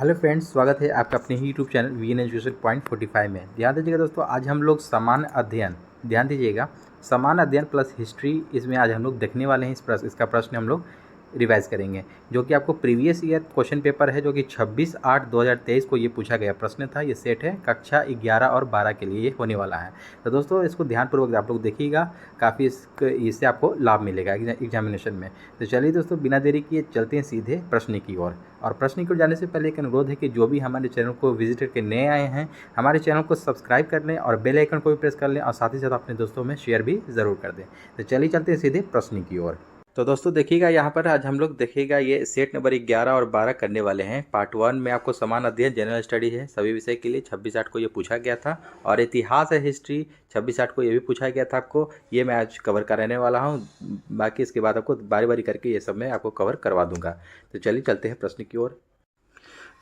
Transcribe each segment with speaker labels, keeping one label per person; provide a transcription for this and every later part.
Speaker 1: Hello friends, स्वागत है आपका अपने ही YouTube channel V N education point 45 में। ध्यान दीजिएगा दोस्तों, आज हम लोग समान अध्ययन, ध्यान दीजिएगा, समान अध्ययन प्लस हिस्ट्री, इसमें आज हम लोग देखने वाले हैं। इसका प्रश्न हम लोग रिवाइज करेंगे, जो कि आपको प्रीवियस ईयर क्वेश्चन पेपर है, जो कि 26/8/2023 को ये पूछा गया प्रश्न था। ये सेट है कक्षा 11 और 12 के लिए ये होने वाला है। तो दोस्तों इसको ध्यानपूर्वक आप लोग देखिएगा, काफ़ी इससे आपको लाभ मिलेगा एग्जामिनेशन में। तो चलिए दोस्तों, बिना देरी किए चलते हैं सीधे प्रश्न की ओर। और प्रश्न की ओर जाने से पहले एक अनुरोध है कि जो भी हमारे चैनल को विजिट करके नए आए हैं, हमारे चैनल को सब्सक्राइब कर लें और बेल आइकन को भी प्रेस कर लें, और साथ ही साथ अपने दोस्तों में शेयर भी ज़रूर कर दें। तो चलिए चलते हैं सीधे प्रश्न की ओर। तो दोस्तों देखिएगा, यहाँ पर आज हम लोग देखिएगा ये सेट नंबर 11 और 12 करने वाले हैं। पार्ट 1 में आपको समान अध्ययन जनरल स्टडी है सभी विषय के लिए, 26/8 को ये पूछा गया था। और इतिहास है हिस्ट्री, 26/8 को ये भी पूछा गया था आपको। ये मैं आज कवर कराने वाला हूँ, बाकी इसके बाद आपको बारी बारी करके ये सब मैं आपको कवर करवा दूंगा। तो चलिए चलते हैं प्रश्न की ओर।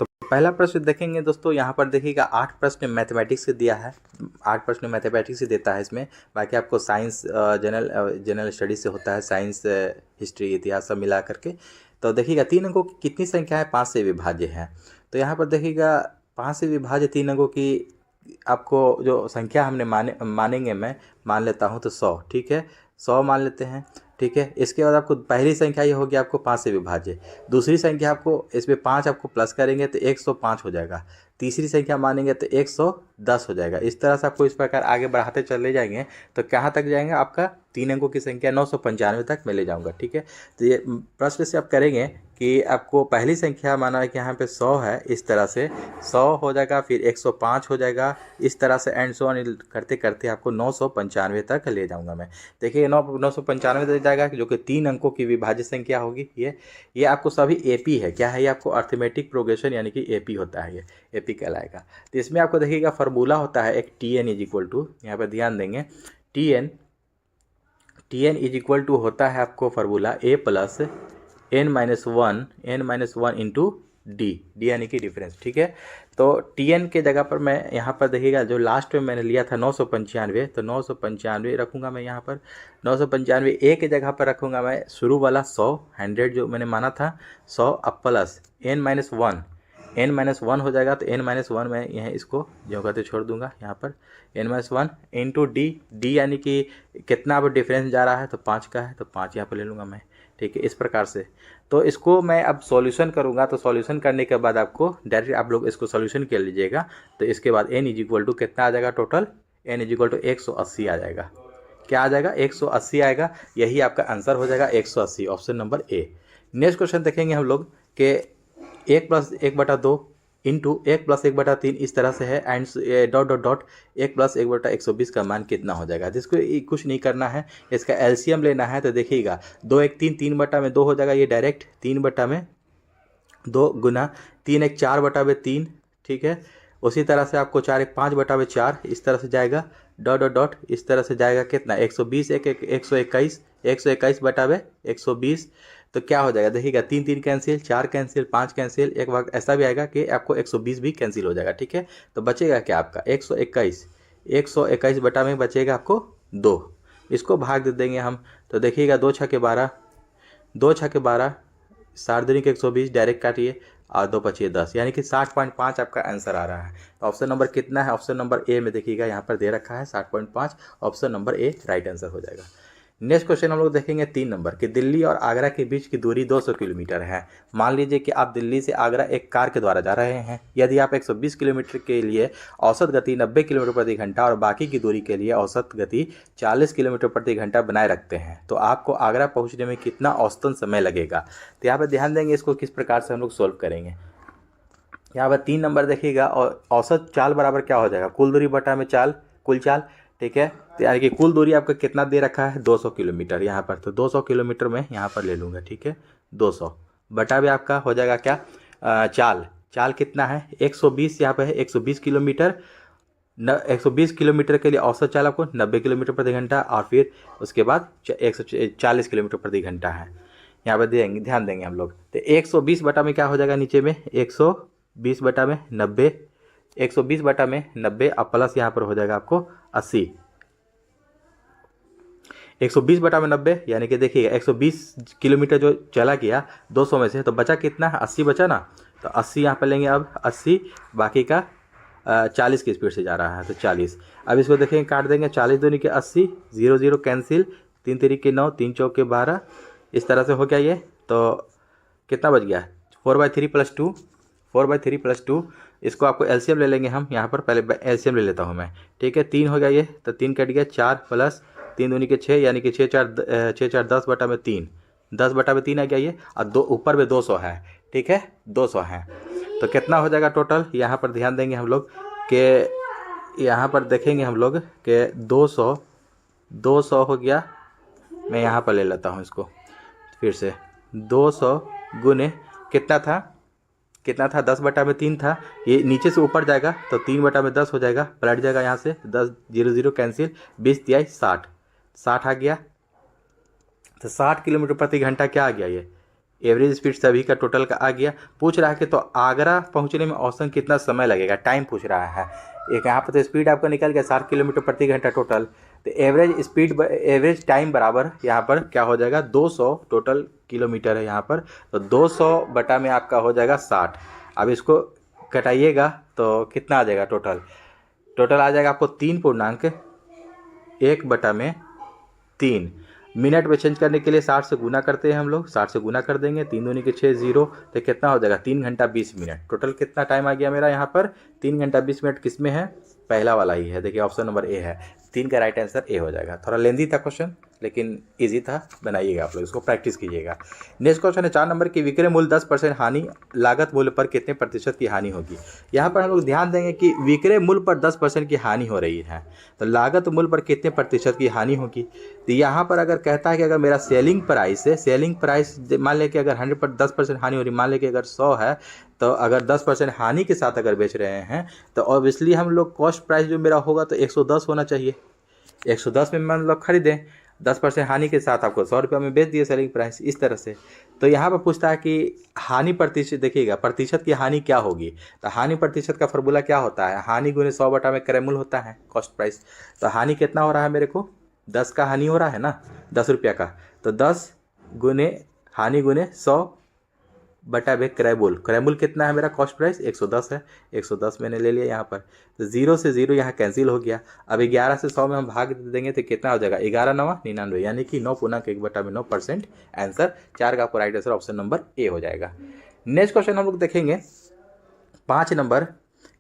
Speaker 1: तो पहला प्रश्न देखेंगे दोस्तों, यहाँ पर देखिएगा 8 प्रश्न मैथमेटिक्स से दिया है। 8 प्रश्न मैथमेटिक्स से देता है इसमें। बाकी आपको साइंस जनरल स्टडी से होता है, साइंस हिस्ट्री इतिहास सब मिला करके। तो देखिएगा 3 अंकों की कितनी संख्या है, 5 से विभाज्य है। तो यहाँ पर देखिएगा 5 से विभाज्य 3 अंकों की आपको जो संख्या हमने मानेंगे, मैं मान लेता हूँ तो 100, ठीक है, 100 मान लेते हैं, ठीक है। इसके बाद आपको पहली संख्या ये होगी आपको 5 से विभाज्य। दूसरी संख्या आपको इसमें 5 आपको प्लस करेंगे तो 105 हो जाएगा। तीसरी संख्या मानेंगे तो 110 हो जाएगा। इस तरह से आपको इस प्रकार आगे बढ़ाते चले जाएंगे तो कहाँ तक जाएंगे, आपका 3 अंकों की संख्या 995 तक मैं ले जाऊँगा, ठीक है। तो ये प्रश्न से आप करेंगे कि आपको पहली संख्या माना है कि यहाँ पे 100 है, इस तरह से 100 हो जाएगा, फिर 105 हो जाएगा, इस तरह से एंड सो ऑन करते करते आपको 995 तक ले जाऊंगा मैं। देखिए 995 तक जाएगा, जो कि 3 अंकों की विभाज्य संख्या होगी। ये आपको सभी एपी है, क्या है ये, आपको अर्थमेटिक प्रोग्रेशन यानी कि एपी होता है, ये एपी कहलाएगा। तो इसमें आपको देखिएगा फार्मूला होता है एक T N is equal to, यहाँ पर ध्यान देंगे, T N is equal to होता है आपको formula A plus n-1 into D यानी कि डिफरेंस, ठीक है। तो टीएन के जगह पर मैं यहाँ पर देखिएगा जो लास्ट में मैंने लिया था 995, तो 995 रखूँगा मैं यहाँ पर। 995 ए के जगह पर रखूँगा मैं शुरू वाला 100 जो मैंने माना था 100, अब प्लस n-1 हो जाएगा। तो n-1 मैं यहाँ इसको जो कहते छोड़ दूंगा यहाँ पर, n-1 इंटू डी यानी कि कितना अब डिफरेंस जा रहा है, तो 5 का है, तो 5 यहाँ पर ले लूँगा मैं, ठीक है, इस प्रकार से। तो इसको मैं अब सॉल्यूशन करूंगा, तो सॉल्यूशन करने के बाद आपको डायरेक्ट आप लोग इसको सॉल्यूशन कर लीजिएगा। तो इसके बाद n इज इक्वल टू कितना आ जाएगा, total n is equal to 180 आ जाएगा। क्या आ जाएगा, 180 आएगा। यही आपका आंसर हो जाएगा 180, ऑप्शन नंबर ए। नेक्स्ट क्वेश्चन देखेंगे हम लोग कि 1 + 1/2 इंटू 1 + 1/3 इस तरह से है, एंड डॉट डॉट डॉट 1 + 1/120 का मान कितना हो जाएगा। जिसको कुछ नहीं करना है, इसका एलसीएम लेना है। तो देखिएगा 2 1 3, 3/2 हो जाएगा, ये डायरेक्ट 3/2 गुना 3 1 4/3, ठीक है। उसी तरह से आपको 4 1 5/4 इस तरह से जाएगा, डॉट डॉट डॉट इस तरह से जाएगा, कितना 120 121 तो क्या हो जाएगा, देखिएगा 3 3 कैंसिल, 4 कैंसिल, 5 कैंसिल, एक वक्त ऐसा भी आएगा कि आपको 120 भी कैंसिल हो जाएगा, ठीक है। तो बचेगा क्या आपका 121 बटा में बचेगा आपको 2। इसको भाग दे देंगे हम, तो देखिएगा 2 6 के 12, 7 दूनी के 120, डायरेक्ट काटिए, और 2 5 10, यानी कि 60.5 आपका आंसर आ रहा है। तो ऑप्शन नंबर कितना है, ऑप्शन नंबर ए में देखिएगा यहाँ पर दे रखा है 60.5, ऑप्शन नंबर ए राइट आंसर हो जाएगा। नेक्स्ट क्वेश्चन हम लोग देखेंगे 3 नंबर कि दिल्ली और आगरा के बीच की दूरी 200 किलोमीटर है। मान लीजिए कि आप दिल्ली से आगरा एक कार के द्वारा जा रहे हैं। यदि आप 120 किलोमीटर के लिए औसत गति 90 किलोमीटर प्रति घंटा और बाकी की दूरी के लिए औसत गति 40 किलोमीटर प्रति घंटा बनाए रखते हैं, तो आपको आगरा पहुँचने में कितना औसतन समय लगेगा। तो यहाँ पर ध्यान देंगे, इसको किस प्रकार से हम लोग सोल्व करेंगे। यहाँ पर 3 नंबर देखिएगा, और औसत चाल बराबर क्या हो जाएगा, कुल दूरी बटा में चाल, कुल चाल, ठीक है। तो यानी कि कुल दूरी आपका कितना दे रखा है 200 किलोमीटर यहाँ पर, तो 200 किलोमीटर में यहाँ पर ले लूँगा, ठीक है। 200 बटा में आपका हो जाएगा क्या, चाल कितना है 120, यहाँ पर है 120 किलोमीटर। 120 किलोमीटर के लिए औसत चाल आपको 90 किलोमीटर प्रति घंटा, और फिर उसके बाद 140 किलोमीटर प्रति घंटा है। यहाँ पर ध्यान देंगे हम लोग। तो 120 बटा में क्या हो जाएगा, नीचे में 120 बटा में 90, 120 बटा में 90, अब प्लस यहाँ पर हो जाएगा आपको 80। 120 बटा में 90, यानी कि देखिएगा 120 किलोमीटर जो चला गया 200 में से, तो बचा कितना है 80 बचा ना। तो 80 यहाँ पर लेंगे, अब 80, बाकी का 40 की स्पीड से जा रहा है तो 40। अब इसको देखेंगे, काट देंगे, 40 दूनी के 80, 0 0 कैंसिल, 3 3 9, 3 4 12, इस तरह से हो गया ये। तो कितना बच गया, 4/3 + 2, 4/3 + 2। इसको आपको एलसीएम ले लेंगे हम यहाँ पर, पहले एलसीएम ले लेता हूँ मैं, ठीक है। 3 हो गया ये, तो 3 कट गया, 4 + 3 दूनी के 6, यानी कि 6 4 10/3, 10/3 आ गया ये। और दो ऊपर में 200 है, ठीक है, 200 है। तो कितना हो जाएगा टोटल, यहाँ पर ध्यान देंगे हम लोग कि यहाँ पर देखेंगे हम लोग कि 200 हो गया। मैं यहाँ पर ले लेता हूँ इसको फिर से, 200 गुने कितना था 10/3 था। ये नीचे से ऊपर जाएगा तो 3/10 हो जाएगा, पलट जाएगा यहाँ से, 10 0 0 कैंसिल, 20 3 60, 60 आ गया। तो 60 किलोमीटर प्रति घंटा क्या आ गया, ये एवरेज स्पीड सभी का टोटल का आ गया। पूछ रहा है कि तो आगरा पहुंचने में औसतन कितना समय लगेगा, टाइम पूछ रहा है। एक यहाँ पर तो स्पीड आपका निकल गया 60 किलोमीटर प्रति घंटा टोटल, तो एवरेज टाइम बराबर यहाँ पर क्या हो जाएगा, 200 टोटल किलोमीटर है यहाँ पर, तो 200 बटा में आपका हो जाएगा 60। अब इसको कटाइएगा तो कितना आ जाएगा टोटल आ जाएगा आपको 3.1/3। मिनट में चेंज करने के लिए 60 से गुना करते हैं हम लोग, 60 से गुना कर देंगे, 3 दूनी के 6 0, तो कितना हो जाएगा 3 घंटा 20 मिनट। टोटल कितना टाइम आ गया मेरा यहाँ पर, 3 घंटा 20 मिनट। किस में है, पहला वाला ही है, देखिए ऑप्शन नंबर ए है, 3 का राइट आंसर ए हो जाएगा। थोड़ा लेंदी था क्वेश्चन, लेकिन इजी था, बनाइएगा आप लोग, इसको प्रैक्टिस कीजिएगा। नेक्स्ट क्वेश्चन है 4 नंबर की, विक्रय मूल्य 10% हानि, लागत मूल्य पर कितने प्रतिशत की हानि होगी। यहाँ पर हम लोग ध्यान देंगे कि विक्रय मूल्य पर 10% की हानि हो रही है, तो लागत मूल्य पर कितने प्रतिशत की हानि होगी। तो यहाँ पर अगर कहता है कि अगर मेरा सेलिंग प्राइस मान लें कि अगर 10% हानि हो रही, मान लें कि अगर 100 है, तो अगर 10% हानि के साथ अगर बेच रहे हैं तो ऑब्वियसली हम लोग कॉस्ट प्राइस जो मेरा होगा तो 110 होना चाहिए। 110 में मान लो खरीदें, 10% हानि के साथ आपको 100 रुपये में बेच दिए सेलिंग प्राइस, इस तरह से। तो यहाँ पर पूछता है कि हानि प्रतिशत, देखिएगा प्रतिशत की हानि क्या होगी। तो हानि प्रतिशत का फॉर्मूला क्या होता है, हानि गुने 100 बटा में क्रय मूल्य होता है कॉस्ट प्राइस। तो हानि कितना हो रहा है मेरे को, 10 का हानि हो रहा है ना, 10 रुपये का, तो 10 गुने हानि गुने 100 बटा में क्रय मूल्य कितना है मेरा, कॉस्ट प्राइस 110 है, 110 मैंने ले लिया यहाँ पर। तो 0 से 0 यहाँ कैंसिल हो गया। अब 11 से 100 में हम भाग देंगे तो कितना हो जाएगा, 11 9 99, यानी कि 9.1/9% आंसर 4 का आपको right answer option number A हो जाएगा। नेक्स्ट क्वेश्चन हम लोग देखेंगे 5 नंबर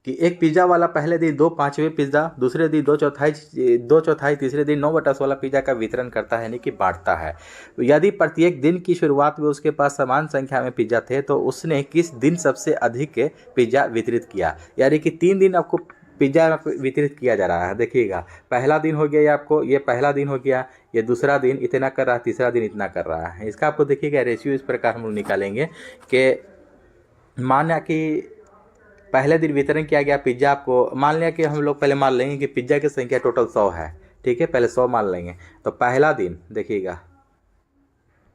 Speaker 1: कि एक पिज़्ज़ा वाला पहले दिन 2/5 पिज़्ज़ा, दूसरे दिन 2/4, तीसरे दिन 9/16 पिज़्ज़ा का वितरण करता है, यानी कि बांटता है। यदि प्रत्येक दिन की शुरुआत में उसके पास समान संख्या में पिज़्ज़ा थे तो उसने किस दिन सबसे अधिक पिज़्ज़ा वितरित किया। यानी कि 3 दिन आपको पिज़्ज़ा वितरित किया जा रहा है। देखिएगा, पहला दिन हो गया ये आपको, ये पहला दिन हो गया, ये दूसरा दिन इतना कर रहा है, तीसरा दिन इतना कर रहा है। इसका आपको देखिएगा रेशियो इस प्रकार हम लोग निकालेंगे कि माना कि पहले दिन वितरण किया गया पिज्ज़ा आपको, मान लिया कि हम लोग पहले मान लेंगे कि पिज्ज़ा की संख्या टोटल 100 है, ठीक है, पहले 100 मान लेंगे। तो पहला दिन देखिएगा,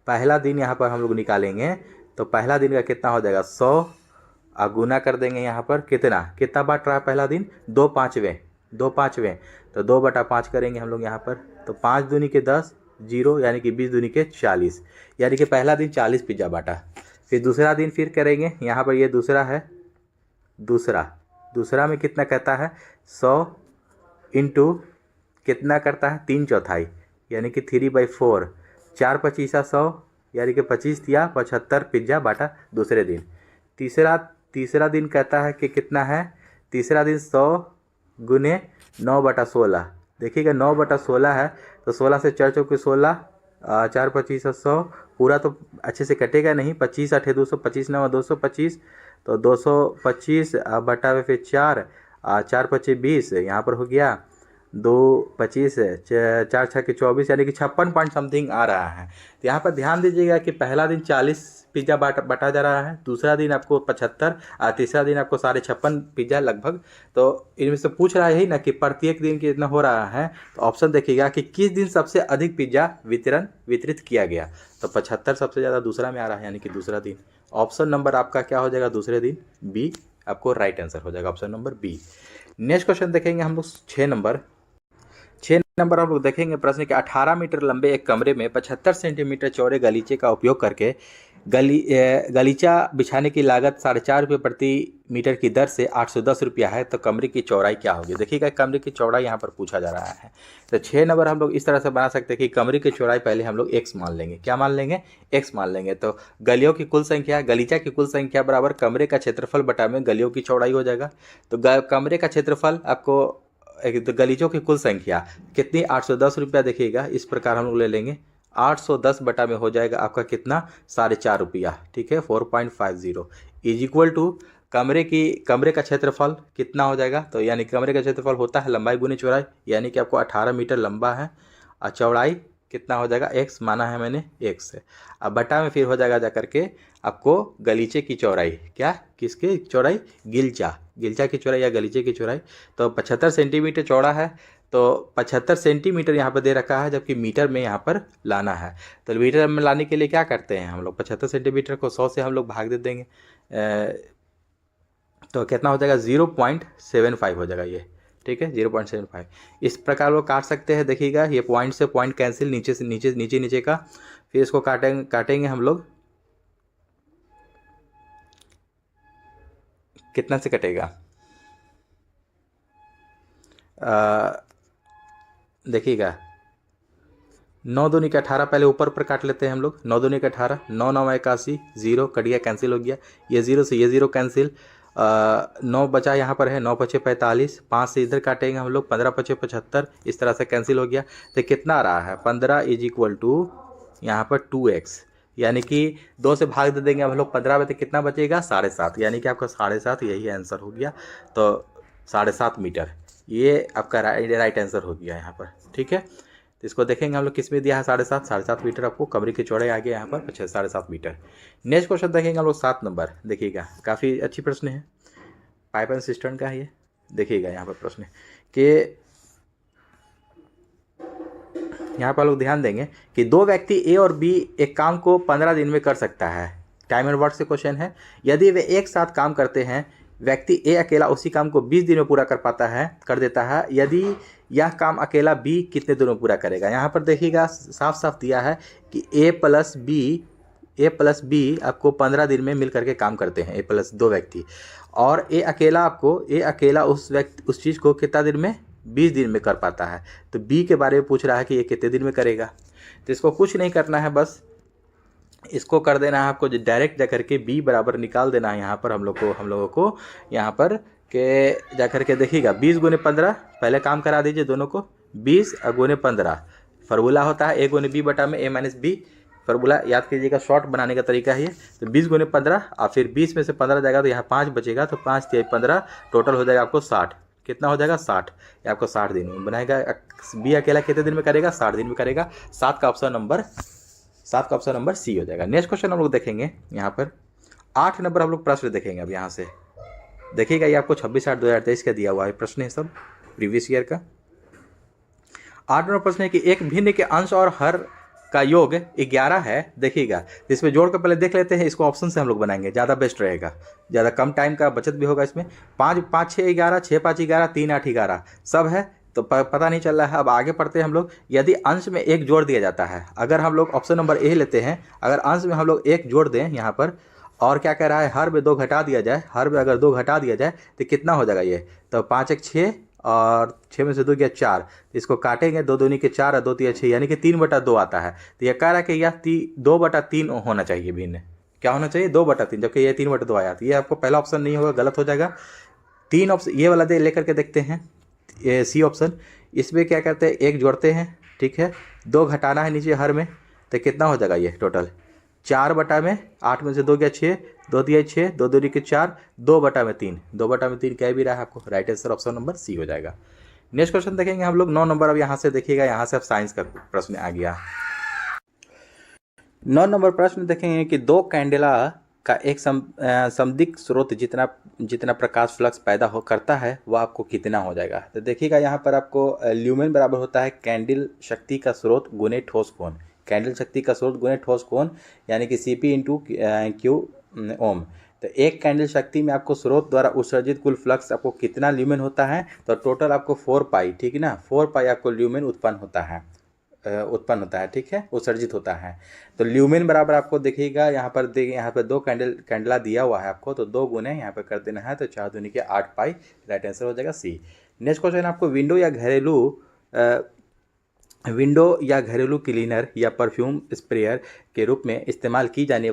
Speaker 1: पहला दिन यहाँ पर हम लोग निकालेंगे, तो पहला दिन का कितना हो जाएगा 100, और गुना कर देंगे यहाँ पर कितना बांट रहा है पहला दिन, 2/5, तो 2/5 करेंगे हम लोग यहाँ पर। तो 5 दूनी के 10 0, यानी कि 20 दूनी के 40, यानी कि पहला दिन 40 पिज्ज़ा बांटा। फिर दूसरा दिन फिर करेंगे, यहाँ पर ये दूसरा है, दूसरा में कितना कहता है 100 इंटू कितना करता है 3/4, यानी कि 3/4, 4/25 100, यानी कि 25 या 75 पिज्ज़ा बांटा दूसरे दिन। तीसरा दिन कहता है कि कितना है, तीसरा दिन 100 गुने 9/16, देखिएगा 9/16 है, तो 16 से 4 चौके 16, 4/25 100, पूरा तो अच्छे से कटेगा नहीं, 25 8 225 9 225, तो 225 बटा में फिर 4, 4×5 20, यहाँ पर हो गया 2×25 4 6 के 24, यानी कि 56 पॉइंट समथिंग आ रहा है। तो यहाँ पर ध्यान दीजिएगा कि पहला दिन 40 पिज़्ज़ा बांटा जा रहा है, दूसरा दिन आपको 75, और तीसरा दिन आपको 56.5 पिज़्ज़ा लगभग। तो इनमें से पूछ रहा है ही ना कि प्रत्येक दिन कितना हो रहा है, तो ऑप्शन देखिएगा कि किस दिन सबसे अधिक पिज़्ज़ा वितरित किया गया। तो 75 सबसे ज़्यादा दूसरा में आ रहा है, यानी कि दूसरा दिन। ऑप्शन नंबर आपका क्या हो जाएगा, दूसरे दिन बी आपको राइट आंसर हो जाएगा, option number B. Next question देखेंगे हम लोग 6 नंबर हम लोग देखेंगे प्रश्न के 18 मीटर लंबे एक कमरे में 75 सेंटीमीटर चौड़े गलीचे का उपयोग करके गलीचा बिछाने की लागत 4.5 रुपये प्रति मीटर की दर से 810 रुपया है, तो कमरे की चौड़ाई क्या होगी। देखिएगा कमरे की चौड़ाई यहाँ पर पूछा जा रहा है। तो 6 नंबर हम लोग इस तरह से बना सकते हैं कि कमरे की चौड़ाई पहले हम लोग x मान लेंगे। क्या मान लेंगे, x मान लेंगे। तो गलियों की कुल संख्या, गलीचा की कुल संख्या बराबर कमरे का क्षेत्रफल बटा में गलियों की चौड़ाई हो जाएगा। तो कमरे का क्षेत्रफल आपको, तो गलीचों की कुल संख्या कितनी, 810 रुपया। देखिएगा इस प्रकार हम लोग ले लेंगे, 810 बटा में हो जाएगा आपका कितना, 4.5 रुपया। ठीक है, 4.50 इज इक्वल टू कमरे का क्षेत्रफल कितना हो जाएगा। तो यानी कमरे का क्षेत्रफल होता है लंबाई गुनी चौड़ाई, यानी कि आपको 18 मीटर लंबा है और चौड़ाई कितना हो जाएगा, x माना है मैंने, x है। अब बटा में फिर हो जाएगा जा करके आपको गलीचे की चौड़ाई, क्या, किसकी चौड़ाई, गिलचा की चौड़ाई या गलीचे की चौड़ाई। तो 75 सेंटीमीटर चौड़ा है, तो 75 सेंटीमीटर यहाँ पर दे रखा है, जबकि मीटर में यहाँ पर लाना है। तो मीटर में लाने के लिए क्या करते हैं हम लोग, 75 सेंटीमीटर को 100 से हम लोग भाग दे देंगे, तो कितना हो जाएगा, 0.75 हो जाएगा ये। ठीक है, 0.75। इस प्रकार वो काट सकते हैं। देखिएगा ये पॉइंट से पॉइंट कैंसिल, नीचे से नीचे का, फिर इसको काटेंगे हम लोग, कितना से कटेगा, देखिएगा 9 दूनी का 18, पहले ऊपर पर काट लेते हैं हम लोग। 9 दूनी का 18, 9 9 81, 0 कट गया, कैंसिल हो गया। ये 0 से ये 0 कैंसिल, 9 बचा यहाँ पर है, 9 पचे 45, 5 से इधर काटेंगे हम लोग, 15 पचे 75, इस तरह से कैंसिल हो गया। तो कितना आ रहा है, 15 इज इक्वल टू यहाँ पर 2x, यानी कि 2 से भाग दे देंगे हम लोग 15 में, तो कितना बचेगा, 7.5, यानी कि आपका 7.5 यही आंसर हो गया। तो 7.5 मीटर ये आपका राइट आंसर हो गया यहाँ पर। ठीक है, तो इसको देखेंगे हम लोग किस में दिया है, 7.5 मीटर आपको कमरे की चौड़ाई आ गया यहाँ पर 7.5 मीटर। नेक्स्ट क्वेश्चन देखेंगे हम लोग 7 नंबर। देखिएगा काफ़ी अच्छी प्रश्न है, पाइप एंड सिस्टम का है ये। देखिएगा यहाँ पर प्रश्न कि यहाँ पर लोग ध्यान देंगे कि 2 व्यक्ति ए और बी एक काम को 15 दिन में कर सकता है। टाइम एंड वर्क से क्वेश्चन है। यदि वे एक साथ काम करते हैं, व्यक्ति ए अकेला उसी काम को 20 दिन में पूरा कर देता है। यदि यह काम अकेला बी कितने दिनों में पूरा करेगा। यहाँ पर देखिएगा साफ साफ दिया है कि ए प्लस बी आपको 15 दिन में मिल करके काम करते हैं, ए प्लस 2 व्यक्ति, और ए अकेला उस चीज़ को कितना दिन में, 20 दिन में कर पाता है। तो बी के बारे में पूछ रहा है कि ये कितने दिन में करेगा। तो इसको कुछ नहीं करना है, बस इसको कर देना है आपको, डायरेक्ट जा करके बी बराबर निकाल देना है यहाँ पर हम लोगों को यहाँ पर के जा करके देखिएगा 20 गुने 15, पहले काम करा दीजिए दोनों को, 20 गुने 15 फार्मूला होता है ए गुने बी बटा में ए माइनस बी। फार्मूला याद कीजिएगा, शॉर्ट बनाने का तरीका है ये। तो 20 गुने 15 और फिर 20 में से 15 जाएगा तो यहाँ 5 बचेगा, तो 5 × 15 टोटल हो जाएगा आपको 60। कितना हो जाएगा, 60। ये आपको 60 दिन में बनाएगा। बी अकेला कितने दिन में करेगा, 60 दिन में करेगा। 7 का ऑप्शन नंबर सी हो जाएगा। नेक्स्ट क्वेश्चन हम लोग देखेंगे यहाँ पर 8 नंबर हम लोग प्रश्न देखेंगे। अब यहाँ से देखिएगा, ये आपको 26/8/2023 का दिया हुआ है प्रश्न है, सब प्रीवियस ईयर का। 8 नंबर प्रश्न है कि एक भिन्न के अंश और हर का योग 11 है। देखिएगा इसमें जोड़ कर पहले देख लेते हैं, इसको ऑप्शन से हम लोग बनाएंगे, ज़्यादा बेस्ट रहेगा, ज़्यादा कम टाइम का बचत भी होगा इसमें। 5 5 6 11, 6 5 11, 3 8 11 सब है, तो पता नहीं चल रहा है। अब आगे पढ़ते हैं हम लोग। यदि अंश में 1 जोड़ दिया जाता है, अगर हम लोग ऑप्शन नंबर ए लेते हैं, अगर अंश में हम लोग 1 जोड़ दें यहाँ पर, और क्या कह रहा है, हर में 2 घटा दिया जाए, हर में अगर 2 घटा दिया जाए तो कितना हो जाएगा ये, तो 5 1 6 और 6 में से 2 गया 4, इसको काटेंगे, 2 दूनी के 4 और 2 3 6, यानी कि 3/2 आता है। तो यह कह रहा है कि यह 2/3 होना चाहिए भिन्न। क्या होना चाहिए, 2/3, जबकि ये 3/2 आया। तो ये आपको पहला ऑप्शन नहीं होगा, गलत हो जाएगा। 3 ऑप्शन ये वाला दे लेकर के देखते हैं, ये सी ऑप्शन। इसमें क्या करते हैं, 1 जोड़ते हैं, ठीक है, 2 घटाना है नीचे हर में, तो कितना हो जाएगा ये टोटल 4/में 8 में से 2 गया 6, 2 दिया 6, 2 दूनी के 4, 2/3, 2/3 कह भी रहा है आपको, right answer option number C हो जाएगा। नेक्स्ट क्वेश्चन देखेंगे हम लोग 9 नंबर। अब यहाँ से देखिएगा, यहाँ से अब साइंस का प्रश्न आ गया। 9 नंबर प्रश्न देखेंगे कि 2 कैंडेला का एक समदिग्ध स्रोत जितना प्रकाश फ्लक्स पैदा करता है वह आपको कितना हो जाएगा। तो देखिएगा यहाँ पर आपको ल्यूमेन बराबर होता है कैंडल शक्ति का स्रोत गुने ठोस कोण। कैंडल शक्ति का स्रोत गुने ठोस कोण यानी कि Cp × Q ओम। तो एक कैंडल शक्ति में आपको स्रोत द्वारा उत्सर्जित कुल फ्लक्स आपको कितना ल्यूमेन होता है, तो टोटल आपको 4 पाई, ठीक है ना, 4 पाई आपको ल्यूमेन उत्पन्न होता है। उत्पन्न होता है, ठीक है, उत्सर्जित होता है। तो ल्यूमेन बराबर आपको देखिएगा यहाँ पर यहाँ पर 2 कैंडला दिया हुआ है आपको, तो 2 गुने यहाँ पर कर देना है, तो 4 दूनी के 8 पाई, राइट आंसर हो जाएगा सी। नेक्स्ट क्वेश्चन आपको विंडो या घरेलू क्लीनर या परफ्यूम स्प्रेयर के रूप में इस्तेमाल की जाने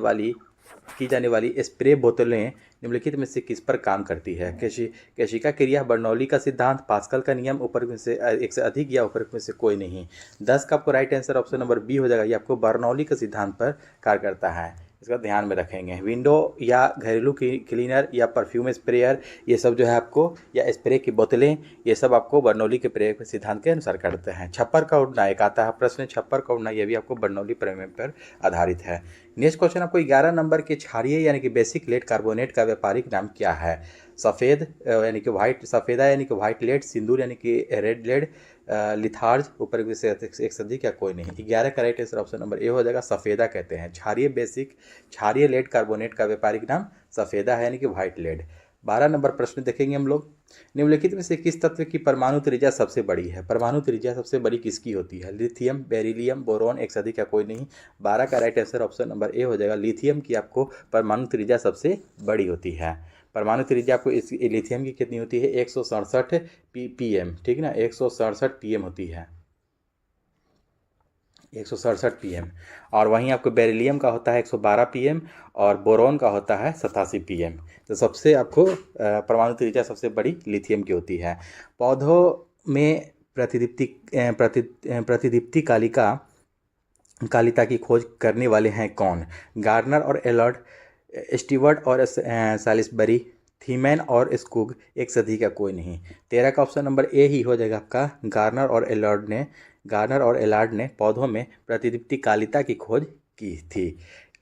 Speaker 1: वाली स्प्रे बोतलें निम्नलिखित में से किस पर काम करती है? केशिका क्रिया, बर्नौली का सिद्धांत, पास्कल का नियम, ऊपर में से एक से अधिक या ऊपर में से कोई नहीं। 10 का आपको right answer option number B हो जाएगा। ये आपको बर्नौली का सिद्धांत पर कार्य करता है, इसका ध्यान में रखेंगे। विंडो या घरेलू क्लीनर या परफ्यूम स्प्रेयर, ये सब जो है आपको, या स्प्रे की बोतलें, ये सब आपको बर्नौली के प्रयोग सिद्धांत के अनुसार करते हैं। छप्पर का उड़ना एक आता है प्रश्न, छप्पर का उड़ना, ये भी आपको बर्नौली प्रमेय पर आधारित है। नेक्स्ट क्वेश्चन आपको 11 नंबर के क्षारीय यानी कि बेसिक लेड कार्बोनेट का व्यापारिक नाम क्या है? सफ़ेद यानी कि वाइट, सफ़ेदा यानी कि वाइट लेड, सिंदूर यानी कि रेड लेड, लिथार्ज, ऊपर से एक सदी क्या कोई नहीं। 11 का right answer option number A हो जाएगा, सफ़ेदा कहते हैं। क्षारीय लेड कार्बोनेट का व्यापारिक नाम सफ़ेदा है यानी कि वाइट लेड। 12 नंबर प्रश्न देखेंगे हम लोग। निम्नलिखित में से किस तत्व की परमाणु त्रिज्या सबसे बड़ी है? परमाणु त्रिज्या सबसे बड़ी किसकी होती है? लिथियम, बेरिलियम, बोरोन, एक से अधिक या कोई नहीं। 12 का right answer option number A हो जाएगा, लिथियम की आपको परमाणु त्रिज्या सबसे बड़ी होती है। परमाणु त्रिज्या आपको इस लिथियम की कितनी होती है? 167 पीएम, ठीक ना, 167 पीएम होती है, 167 पीएम। और वहीं आपको बेरिलियम का होता है 112 पीएम और बोरोन का होता है 87 पीएम। तो सबसे आपको परमाणु त्रिज्या सबसे बड़ी लिथियम की होती है। पौधों में प्रतिदीप्ति कालिता की खोज करने वाले हैं कौन? गार्डनर और एलॉर्ड, स्टीवर्ट और सैलिसबरी, थीमैन और स्कूग, एक से अधिक या कोई नहीं। 13 का ऑप्शन नंबर ए ही हो जाएगा आपका। गार्नर और एलार्ड ने पौधों में प्रतिदीप्ति कालिता की खोज की थी।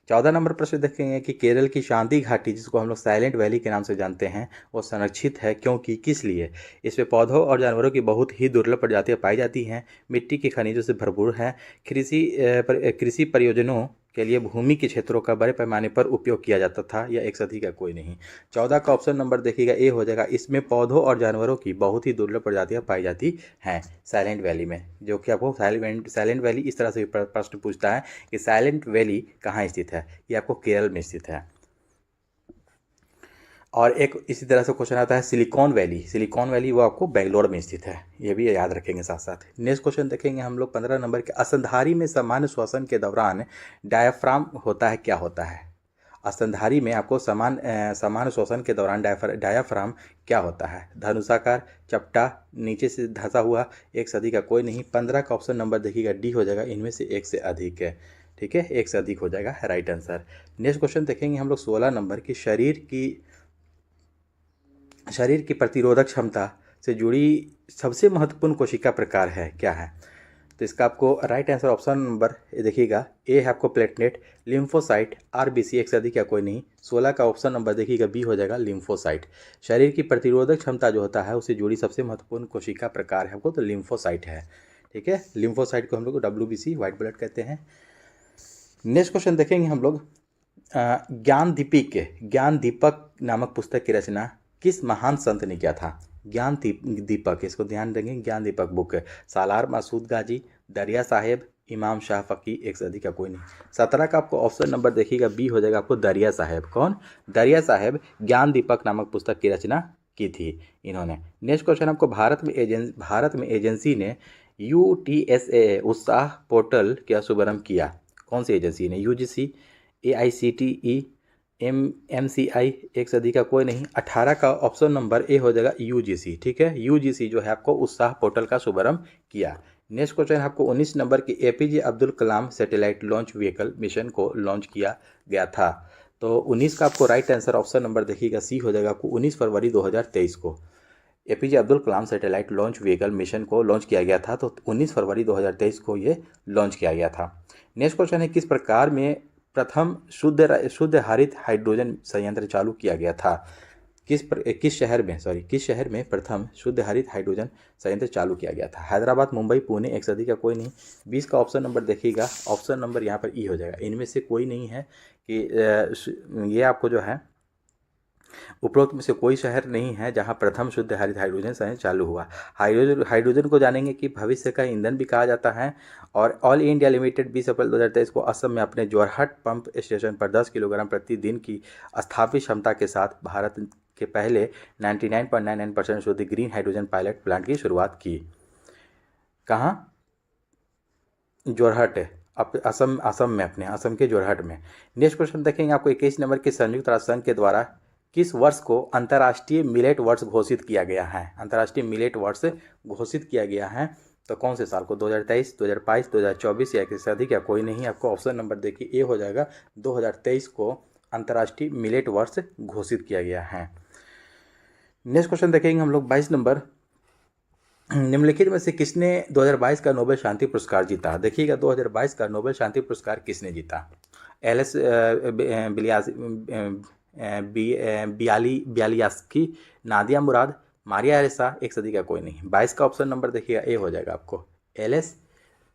Speaker 1: 14 नंबर प्रश्न देखेंगे कि केरल की शांति घाटी, जिसको हम लोग साइलेंट वैली के नाम से जानते हैं, वो संरक्षित है क्योंकि, किस लिए? इसमें पौधों और जानवरों की बहुत ही दुर्लभ प्रजातियां पाई जाती हैं, मिट्टी के खनिजों से भरपूर है, कृषि परियोजनाओं के लिए भूमि के क्षेत्रों का बड़े पैमाने पर उपयोग किया जाता था, या एक से अधिक का कोई नहीं। 14 का ऑप्शन नंबर देखिएगा ए हो जाएगा। इसमें पौधों और जानवरों की बहुत ही दुर्लभ प्रजातियां पाई जाती हैं साइलेंट वैली में, जो कि आपको साइलेंट वैली इस तरह से प्रश्न पूछता है कि साइलेंट वैली कहाँ स्थित है? ये आपको केरल में स्थित है। और एक इसी तरह से क्वेश्चन आता है सिलिकॉन वैली वो आपको बेंगलोर में स्थित है, ये भी याद रखेंगे साथ साथ। नेक्स्ट क्वेश्चन देखेंगे हम लोग 15 नंबर के। स्तनधारी में सामान्य श्वसन के दौरान डायाफ्राम होता है, क्या होता है? स्तनधारी में आपको सामान्य श्वसन के दौरान डायाफ्राम क्या होता है? धनुषाकार, चपटा, नीचे से धंसा हुआ, एक से अधिक का कोई नहीं। 15 का ऑप्शन नंबर देखिएगा डी हो जाएगा, इनमें से एक से अधिक है, ठीक है, एक से अधिक हो जाएगा राइट आंसर। नेक्स्ट क्वेश्चन देखेंगे हम लोग 16 नंबर की। शरीर की प्रतिरोधक क्षमता से जुड़ी सबसे महत्वपूर्ण कोशिका प्रकार है, क्या है? तो इसका आपको राइट आंसर ऑप्शन नंबर देखिएगा ए है आपको प्लेटलेट, लिम्फोसाइट, आरबीसी, एक से अधिक या कोई नहीं। 16 का ऑप्शन नंबर देखिएगा बी हो जाएगा लिम्फोसाइट। शरीर की प्रतिरोधक क्षमता जो होता है उससे जुड़ी सबसे महत्वपूर्ण कोशिका प्रकार है आपको, तो लिम्फोसाइट है, ठीक है। लिम्फोसाइट को हम लोग WBC व्हाइट ब्लड कहते हैं। नेक्स्ट क्वेश्चन देखेंगे हम लोग। ज्ञान दीपक नामक पुस्तक की रचना किस महान संत ने किया था? ज्ञान दीपक, इसको ध्यान देंगे, ज्ञान दीपक बुक। सालार मसूद गाजी, दरिया साहेब, इमाम शाह फकी, एक से अधिक का कोई नहीं। 17 का आपको ऑप्शन नंबर देखिएगा बी हो जाएगा आपको दरिया साहेब। कौन? दरिया साहेब ज्ञान दीपक नामक पुस्तक की रचना की थी इन्होंने। नेक्स्ट क्वेश्चन आपको भारत में एजेंसी ने UTSA उत्साह पोर्टल का शुभारंभ किया, कौन सी एजेंसी ने? UGC, AICTE, MCI, एक से अधिक का कोई नहीं। 18 का ऑप्शन नंबर ए हो जाएगा UGC, ठीक है। UGC जो है आपको उत्साह पोर्टल का शुभारंभ किया। नेक्स्ट क्वेश्चन आपको 19 नंबर की। APJ Abdul Kalam satellite launch vehicle mission को लॉन्च किया गया था, तो 19 का आपको राइट आंसर ऑप्शन नंबर देखिएगा सी हो जाएगा आपको 19 फरवरी 2023 को APJ Abdul Kalam satellite launch vehicle mission को लॉन्च किया गया था, तो 19 फरवरी 2023 को ये लॉन्च किया गया था। नेक्स्ट क्वेश्चन है किस प्रकार में प्रथम शुद्ध हरित हाइड्रोजन संयंत्र चालू किया गया था? किस शहर में प्रथम शुद्ध हरित हाइड्रोजन संयंत्र चालू किया गया था? हैदराबाद, मुंबई, पुणे, एक से अधिक का कोई नहीं। 20 का ऑप्शन नंबर देखिएगा, ऑप्शन नंबर यहाँ पर ई हो जाएगा, इनमें से कोई नहीं है कि ये आपको जो है उपरोक्त में से कोई शहर नहीं है जहां प्रथम शुद्ध हरित हाइड्रोजन संयंत्र चालू हुआ। हाइड्रोजन को जानेंगे कि भविष्य का ईंधन भी कहा जाता है। और ऑल इंडिया लिमिटेड 20 अप्रैल 2023 को असम में अपने जोरहट पंप स्टेशन पर 10 किलोग्राम प्रतिदिन की स्थापित क्षमता के साथ भारत के पहले 99.99% शुद्ध ग्रीन हाइड्रोजन पायलट प्लांट की शुरुआत की। कहाँ? जोरहट है, असम में, अपने असम के जोरहट में। नेक्स्ट क्वेश्चन देखेंगे आपको 21 नंबर के संयुक्त राष्ट्र संघ के द्वारा किस वर्ष को अंतर्राष्ट्रीय मिलेट वर्ष घोषित किया गया है? अंतर्राष्ट्रीय मिलेट वर्ष घोषित किया गया है तो कौन से साल को? 2023, 2022, 2024 या इससे अधिक या कोई नहीं। आपको ऑप्शन नंबर देखिए ए हो जाएगा, 2023 को अंतर्राष्ट्रीय मिलेट वर्ष घोषित किया गया है। नेक्स्ट क्वेश्चन देखेंगे हम लोग 22 नंबर, निम्नलिखित में से किसने 2022 का नोबेल शांति पुरस्कार जीता? देखिएगा 2022 का नोबेल शांति पुरस्कार किसने जीता? एल.एस. बियालियास्की, नादिया मुराद, मारिया एरेसा, एक सदी का कोई नहीं। 22 का ऑप्शन नंबर देखिएगा ए हो जाएगा आपको, एल.एस.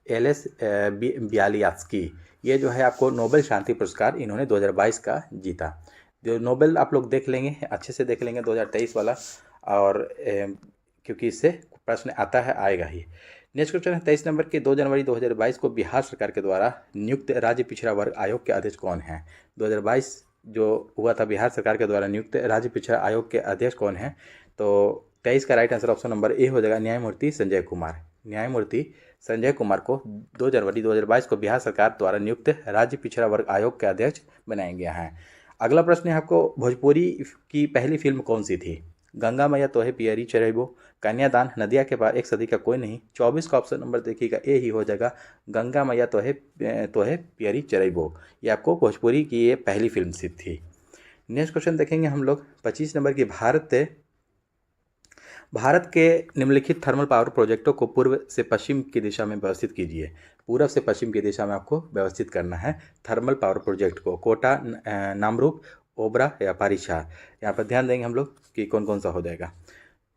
Speaker 1: बियालियास्की। ये जो है आपको नोबेल शांति पुरस्कार इन्होंने 2022 का जीता। जो नोबेल आप लोग देख लेंगे, अच्छे से देख लेंगे 2023 वाला, और क्योंकि इससे प्रश्न आता है, आएगा ही। नेक्स्ट क्वेश्चन है 23 नंबर के 2 जनवरी 2022 को बिहार सरकार के द्वारा नियुक्त राज्य पिछड़ा वर्ग आयोग के अध्यक्ष कौन है? 2022 जो हुआ था बिहार सरकार के द्वारा नियुक्त राज्य पिछड़ा आयोग के अध्यक्ष कौन है? तो 23 का right answer option number A हो जाएगा, न्यायमूर्ति संजय कुमार। न्यायमूर्ति संजय कुमार को 2 जनवरी 2022 को बिहार सरकार द्वारा नियुक्त राज्य पिछड़ा वर्ग आयोग के अध्यक्ष बनाया गया है। अगला प्रश्न है आपको, भोजपुरी की पहली फिल्म कौन सी थी? गंगा मैया तोहे पियरी चढ़ैबो, कन्यादान, नदिया के पार, एक सदी का कोई नहीं। 24 का ऑप्शन नंबर देखिएगा ए ही हो जाएगा, गंगा मैया तोहे पियरी चढ़ैबो। ये आपको भोजपुरी की ये पहली फिल्म सी थी। नेक्स्ट क्वेश्चन देखेंगे हम लोग 25 नंबर की, भारत के निम्नलिखित थर्मल पावर प्रोजेक्टों को पूर्व से पश्चिम की दिशा में व्यवस्थित कीजिए। पूर्व से पश्चिम की दिशा में आपको व्यवस्थित करना है थर्मल पावर प्रोजेक्ट को। कोटा, नामरूप, ओबरा या पारीछा। यहाँ पर ध्यान देंगे हम लोग कि कौन कौन सा हो जाएगा।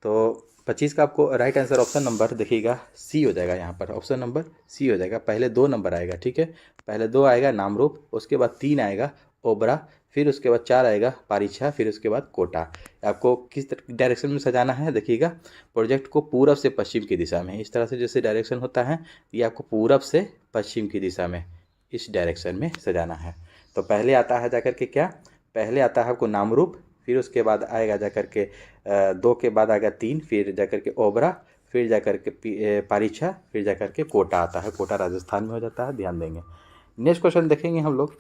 Speaker 1: तो 25 का आपको राइट आंसर ऑप्शन नंबर देखिएगा सी हो जाएगा। यहाँ पर ऑप्शन नंबर सी हो जाएगा। पहले 2 नंबर आएगा, ठीक है, पहले 2 आएगा नामरूप, उसके बाद 3 आएगा ओबरा, फिर उसके बाद 4 आएगा पारीछा, फिर उसके बाद कोटा। आपको किस डायरेक्शन में सजाना है देखिएगा, प्रोजेक्ट को पूरब से पश्चिम की दिशा में, इस तरह से जैसे डायरेक्शन होता है, ये आपको पूरब से पश्चिम की दिशा में इस डायरेक्शन में सजाना है। तो पहले आता है जाकर के क्या, पहले आता है आपको नामरूप, फिर उसके बाद आएगा जाकर के 2 के बाद आएगा 3, फिर जाकर के ओबरा, फिर जाकर के पारीछा, फिर जाकर के कोटा आता है। कोटा राजस्थान में हो जाता है, ध्यान देंगे। नेक्स्ट क्वेश्चन देखेंगे हम लोग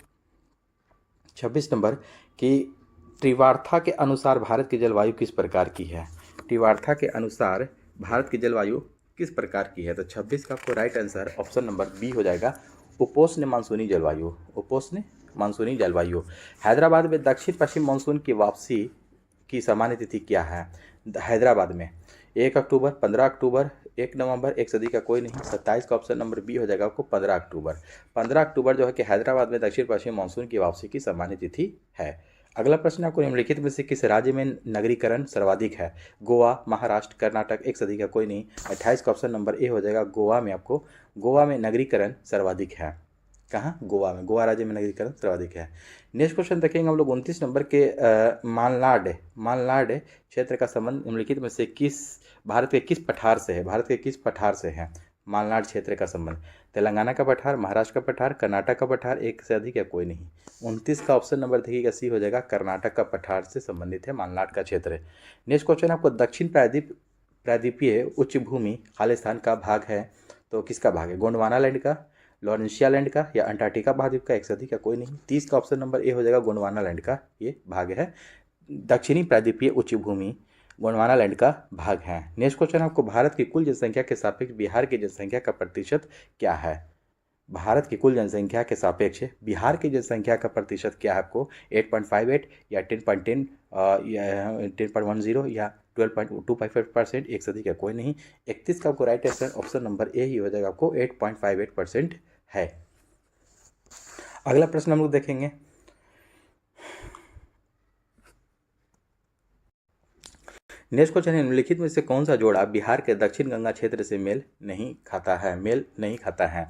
Speaker 1: 26 नंबर कि त्रिवार्था के अनुसार भारत की जलवायु किस प्रकार की है? त्रिवार्था के अनुसार भारत की जलवायु किस प्रकार की है? तो 26 का आपको right answer option number B हो जाएगा, उपोष्ण मानसूनी जलवायु। उपोष्ण मानसूनी जलवायु। हैदराबाद में दक्षिण पश्चिम मानसून की वापसी की सामान्य तिथि क्या है? हैदराबाद में 1 अक्टूबर, 15 अक्टूबर, 1 नवंबर, एक सदी का कोई नहीं। 27 का ऑप्शन नंबर बी हो जाएगा आपको 15 अक्टूबर। 15 अक्टूबर जो है कि हैदराबाद में दक्षिण पश्चिम मानसून की वापसी की सामान्य तिथि है। अगला प्रश्न आपको निम्नलिखित में से किस राज्य में नगरीकरण सर्वाधिक है? गोवा, महाराष्ट्र, कर्नाटक, एक सदी का कोई नहीं। 28 का ऑप्शन नंबर ए हो जाएगा, गोवा में आपको, गोवा में नगरीकरण सर्वाधिक है। कहाँ? गोवा में, गोवा राज्य में नगरीकरण सर्वाधिक है। नेक्स्ट क्वेश्चन देखेंगे हम लोग 29 नंबर के, मालनाड क्षेत्र का संबंध निम्नलिखित में से किस भारत के किस पठार से है? भारत के किस पठार से है मालनाड क्षेत्र का संबंध? तेलंगाना का पठार, महाराष्ट्र का पठार, कर्नाटक का पठार, एक से अधिक या कोई नहीं। 29 का ऑप्शन नंबर देखिएगा सी हो जाएगा, कर्नाटक का पठार से संबंधित है मालनाड का क्षेत्र। नेक्स्ट क्वेश्चन आपको दक्षिण प्रायद्वीपीय उच्च भूमि खालिस्तान का भाग है तो किसका भाग है? गोंडवाना लैंड का, लॉरेंशिया लैंड का या अंटार्कटिका महाद्वीप का, एक सदी का कोई नहीं। 30 का ऑप्शन नंबर ए हो जाएगा, गोंडवाना लैंड का ये भाग है। दक्षिणी प्रायद्वीपीय उच्च भूमि गोंडवाना लैंड का भाग है। नेक्स्ट क्वेश्चन आपको भारत की कुल जनसंख्या के सापेक्ष बिहार की जनसंख्या का प्रतिशत क्या है? भारत की कुल जनसंख्या के सापेक्ष बिहार की जनसंख्या का प्रतिशत क्या है आपको? 8.58 या 10.10 या 10.10 या 12.25%, एक सदी का कोई नहीं। 31 का आपको right answer option number A ही हो जाएगा, आपको 8.58% है। अगला प्रश्न हम लोग देखेंगे नेक्स्ट क्वेश्चन है, निम्नलिखित में से कौन सा जोड़ा बिहार के दक्षिण गंगा क्षेत्र से मेल नहीं खाता है?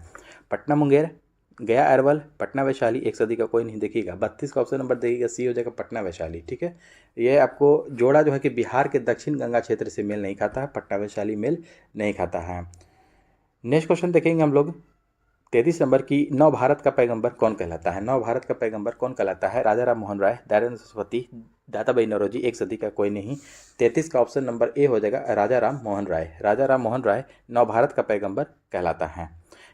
Speaker 1: पटना मुंगेर, गया अरवल, पटना वैशाली, एक सदी का कोई नहीं। देखिएगा 32 का ऑप्शन नंबर देखिएगा सी हो जाएगा पटना वैशाली। ठीक है, ये आपको जोड़ा जो है कि बिहार के दक्षिण गंगा क्षेत्र से मेल नहीं खाता है, पटना वैशाली मेल नहीं खाता है। नेक्स्ट क्वेश्चन देखेंगे हम लोग 33 नंबर की, नव भारत का पैगंबर कौन कहलाता है? नव भारत का पैगंबर कौन कहलाता है? राजा राम मोहन राय, दयानंद सरस्वती, दादाभाई नौरोजी, एक सदी का कोई नहीं। 33 का ऑप्शन नंबर ए हो जाएगा राजा राम मोहन राय। राजा राम मोहन राय नव भारत का पैगंबर कहलाता है।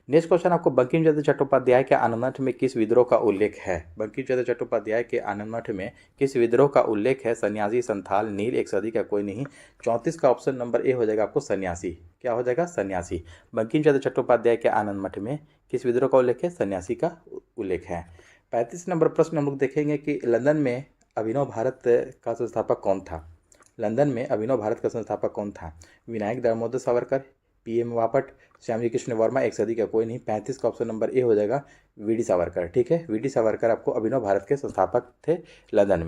Speaker 1: नेक्स्ट क्वेश्चन आपको बंकिम चंद्र चट्टोपाध्याय के आनंदमठ में किस विद्रोह का उल्लेख है? बंकिम चंद्र चट्टोपाध्याय के आनंदमठ में किस विद्रोह का उल्लेख है? सन्यासी, संथाल, नील, एक सदी का कोई नहीं। 34 का ऑप्शन नंबर ए हो जाएगा आपको सन्यासी। क्या हो जाएगा? सन्यासी। बंकिम चंद्र चट्टोपाध्याय के आनंदमठ में किस विद्रोह का उल्लेख है? सन्यासी का उल्लेख है। 35 नंबर प्रश्न हम लोग देखेंगे कि लंदन में अभिनव भारत का संस्थापक कौन था? लंदन में अभिनव भारत का संस्थापक कौन था? विनायक दामोदर सावरकर, पीएम बापट, श्यामजी कृष्ण वर्मा, एक सदी का कोई नहीं। 35 का ऑप्शन नंबर ए हो जाएगा वीडी सावरकर। ठीक है, वीडी सावरकर आपको अभिनव भारत के संस्थापक थे, लंदन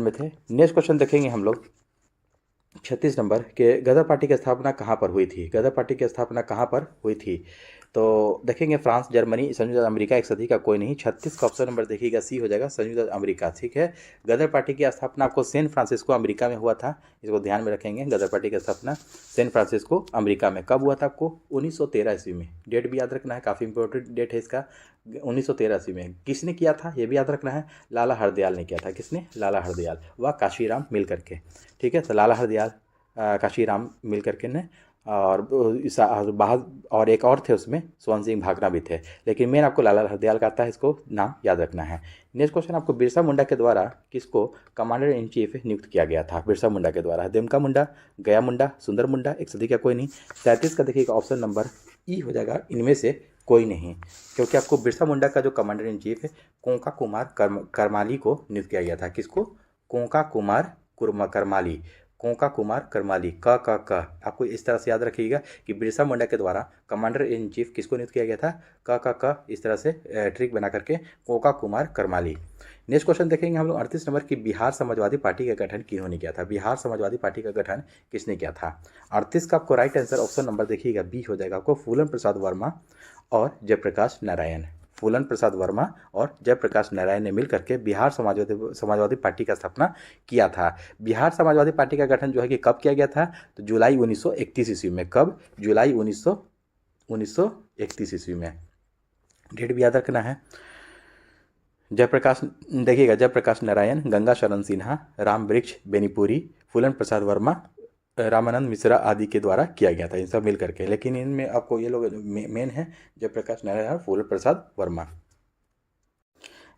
Speaker 1: में थे। नेक्स्ट क्वेश्चन देखेंगे हम लोग 36 नंबर के, गदर पार्टी की स्थापना कहाँ पर हुई थी? गदर पार्टी की स्थापना कहाँ पर हुई थी? तो देखेंगे फ्रांस, जर्मनी, संयुक्त अमेरिका, एक सदी का कोई नहीं। 36 का ऑप्शन नंबर देखिएगा सी हो जाएगा संयुक्त अमेरिका। ठीक है, गदर पार्टी की स्थापना आपको सैन फ्रांसिस्को अमेरिका में हुआ था, इसको ध्यान में रखेंगे। गदर पार्टी की स्थापना सैन फ्रांसिस्को अमेरिका में कब हुआ था? आपको 1913 ईस्वी में। डेट भी याद रखना है, काफ़ी इंपॉर्टेंट डेट है इसका। 1913 ईस्वी में किसने किया था ये भी याद रखना है, लाला हरदयाल ने किया था। किसने? लाला हरदयाल व काशीराम मिल करके। ठीक है, तो लाला हरदयाल, काशीराम मिल करके ने, और बाहर और एक और थे उसमें, स्वर्ण सिंह भागना भी थे, लेकिन मेन आपको लाला हरदयाल का आता है, इसको नाम याद रखना है। नेक्स्ट क्वेश्चन आपको बिरसा मुंडा के द्वारा किसको कमांडर इन चीफ नियुक्त किया गया था? बिरसा मुंडा के द्वारा देमका मुंडा, गया मुंडा, सुंदर मुंडा, एक सदी का कोई नहीं। 37 का देखिएगा ऑप्शन नंबर ई हो जाएगा इनमें से कोई नहीं, क्योंकि आपको बिरसा मुंडा का जो कमांडर इन चीफ है कोंका कुमार करमाली को नियुक्त किया गया था। किसको? कोंका कुमार करमाली, कोंका कुमार करमाली, क आपको इस तरह से याद रखिएगा कि बिरसा मुंडा के द्वारा कमांडर इन चीफ किसको नियुक्त किया गया था? क इस तरह से ट्रिक बना करके कोंका कुमार करमाली। नेक्स्ट क्वेश्चन देखेंगे हम लोग 38 नंबर की, बिहार समाजवादी पार्टी का गठन किन्होंने किया था? बिहार समाजवादी पार्टी का गठन किसने किया था? 38 का आपको राइट आंसर ऑप्शन नंबर देखिएगा बी हो जाएगा आपको फूलन प्रसाद वर्मा और जयप्रकाश नारायण। फूलन प्रसाद वर्मा और जयप्रकाश नारायण ने मिलकर के बिहार समाजवादी पार्टी का स्थापना किया था। बिहार समाजवादी पार्टी का गठन जो है कि कब किया गया था? तो जुलाई 1931 ईस्वी में। कब? जुलाई 1931 ईस्वी में। डेट भी याद रखना है। जयप्रकाश देखिएगा, जयप्रकाश नारायण, गंगा शरण सिन्हा, राम वृक्ष बेनीपुरी, फूलन प्रसाद वर्मा, रामानंद मिश्रा आदि के द्वारा किया गया था, इन सब मिल करके। लेकिन इनमें आपको ये लोग मेन है जयप्रकाश नारायण और फूलन प्रसाद वर्मा।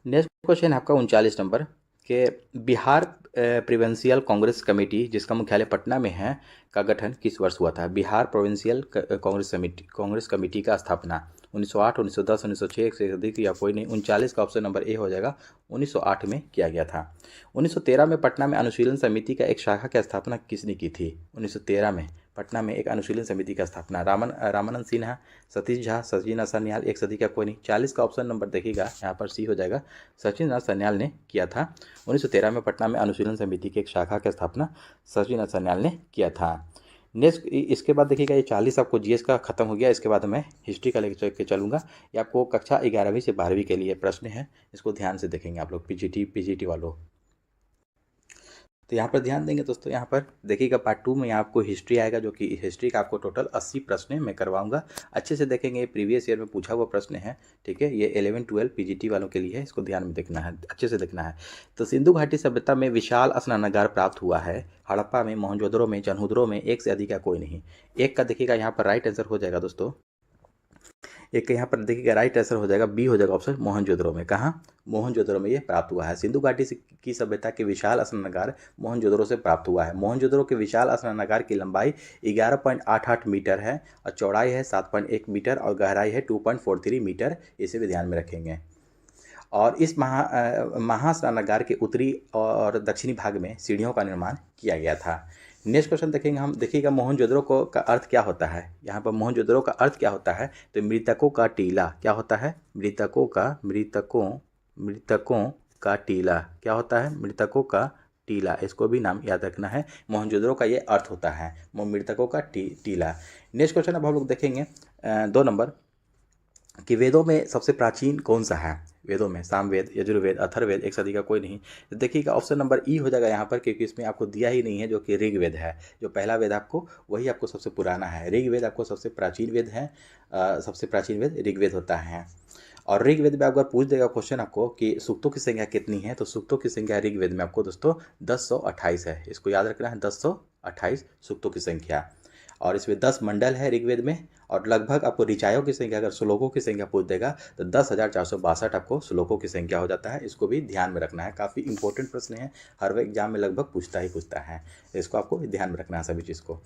Speaker 1: नेक्स्ट क्वेश्चन आपका 39 नंबर के, बिहार प्रोविंशियल कांग्रेस कमेटी जिसका मुख्यालय पटना में है का गठन किस वर्ष हुआ था? बिहार प्रोविंशियल कांग्रेस कमेटी का स्थापना 1908, 1910, 1906, एक से अधिक या कोई नहीं। 39 का ऑप्शन नंबर ए हो जाएगा 1908 में किया गया था। 1913 में पटना में अनुशीलन समिति का एक शाखा की स्थापना किसने की थी? 1913 में पटना में एक अनुशीलन समिति का स्थापना रामानंद सिन्हा, सतीश झा, सचिन सन्याल, एक सदी का कोई नहीं। 40 का ऑप्शन नंबर देखिएगा यहाँ पर सी हो जाएगा सचिन सन्याल ने किया था। 1913 में पटना में अनुशीलन समिति की एक शाखा की स्थापना सचिन सन्याल ने किया था। नेक्स्ट इसके बाद देखिएगा ये 40 आपको जीएस का खत्म हो गया। इसके बाद मैं हिस्ट्री का लेकर के चलूँगा। ये आपको कक्षा 11वीं से 12वीं के लिए प्रश्न है, इसको ध्यान से देखेंगे आप लोग, पीजीटी वालों। तो यहाँ पर ध्यान देंगे दोस्तों। यहाँ पर देखिएगा पार्ट 2 में यहाँ आपको हिस्ट्री आएगा, जो कि हिस्ट्री का आपको टोटल 80 प्रश्न मैं करवाऊंगा। अच्छे से देखेंगे, ये प्रीवियस ईयर में पूछा हुआ प्रश्न है। ठीक है, ये 11-12 पीजीटी वालों के लिए है, इसको ध्यान में देखना है, अच्छे से देखना है। तो सिंधु घाटी सभ्यता में विशाल स्नानागार प्राप्त हुआ है। हड़प्पा में, मोहनजोदड़ो में, चन्हुदड़ो में, एक से अधिक का कोई नहीं। एक का देखिएगा यहाँ पर राइट आंसर हो जाएगा दोस्तों, एक यहाँ पर देखिएगा राइट आंसर हो जाएगा बी हो जाएगा ऑप्शन मोहनजोदड़ो में। कहाँ? मोहनजोदड़ो में ये प्राप्त हुआ है। सिंधु घाटी की सभ्यता के विशाल स्नानागार मोहनजोदड़ो से प्राप्त हुआ है। मोहनजोदड़ो के विशाल स्नानागार की लंबाई 11.88 मीटर है और चौड़ाई है 7.1 मीटर और गहराई है 2.43 मीटर। इसे भी ध्यान में रखेंगे। और इस महास्नानागार के उत्तरी और दक्षिणी भाग में सीढ़ियों का निर्माण किया गया था। नेक्स्ट क्वेश्चन देखेंगे हम। देखिएगा मोहनजोदड़ो को का अर्थ क्या होता है? यहाँ पर मोहनजोदड़ो का अर्थ क्या होता है? तो मृतकों का टीला। क्या होता है? मृतकों का टीला। क्या होता है? मृतकों का टीला। इसको भी नाम याद रखना है। मोहनजोदड़ो का ये अर्थ होता है, मृतकों का टीला। नेक्स्ट क्वेश्चन अब हम लोग देखेंगे 2 नंबर कि वेदों में सबसे प्राचीन कौन सा है। वेदों में सामवेद, यजुर्वेद, अथर्ववेद, एक सदी का कोई नहीं। तो देखिएगा ऑप्शन नंबर ई हो जाएगा यहाँ पर, क्योंकि इसमें आपको दिया ही नहीं है, जो कि ऋग्वेद है। जो पहला वेद आपको, वही आपको सबसे पुराना है। ऋग्वेद आपको सबसे प्राचीन वेद है। सबसे प्राचीन वेद ऋग्वेद होता है। और ऋग्वेद में अगर पूछ देगा क्वेश्चन आपको कि सूक्तों की संख्या कितनी है, तो सूक्तों की संख्या ऋग्वेद में आपको दोस्तों 1028 है। इसको याद रखना है, 1028 सूक्तों की संख्या। और इसमें 10 मंडल है ऋग्वेद में। और लगभग आपको ऋचायों की संख्या, अगर श्लोकों की संख्या पूछ देगा तो 10,462 आपको श्लोकों की संख्या हो जाता है। इसको भी ध्यान में रखना है, काफ़ी इंपॉर्टेंट प्रश्न है, हर एग्जाम में लगभग पूछता है। इसको आपको ध्यान में रखना है सभी चीज़ को।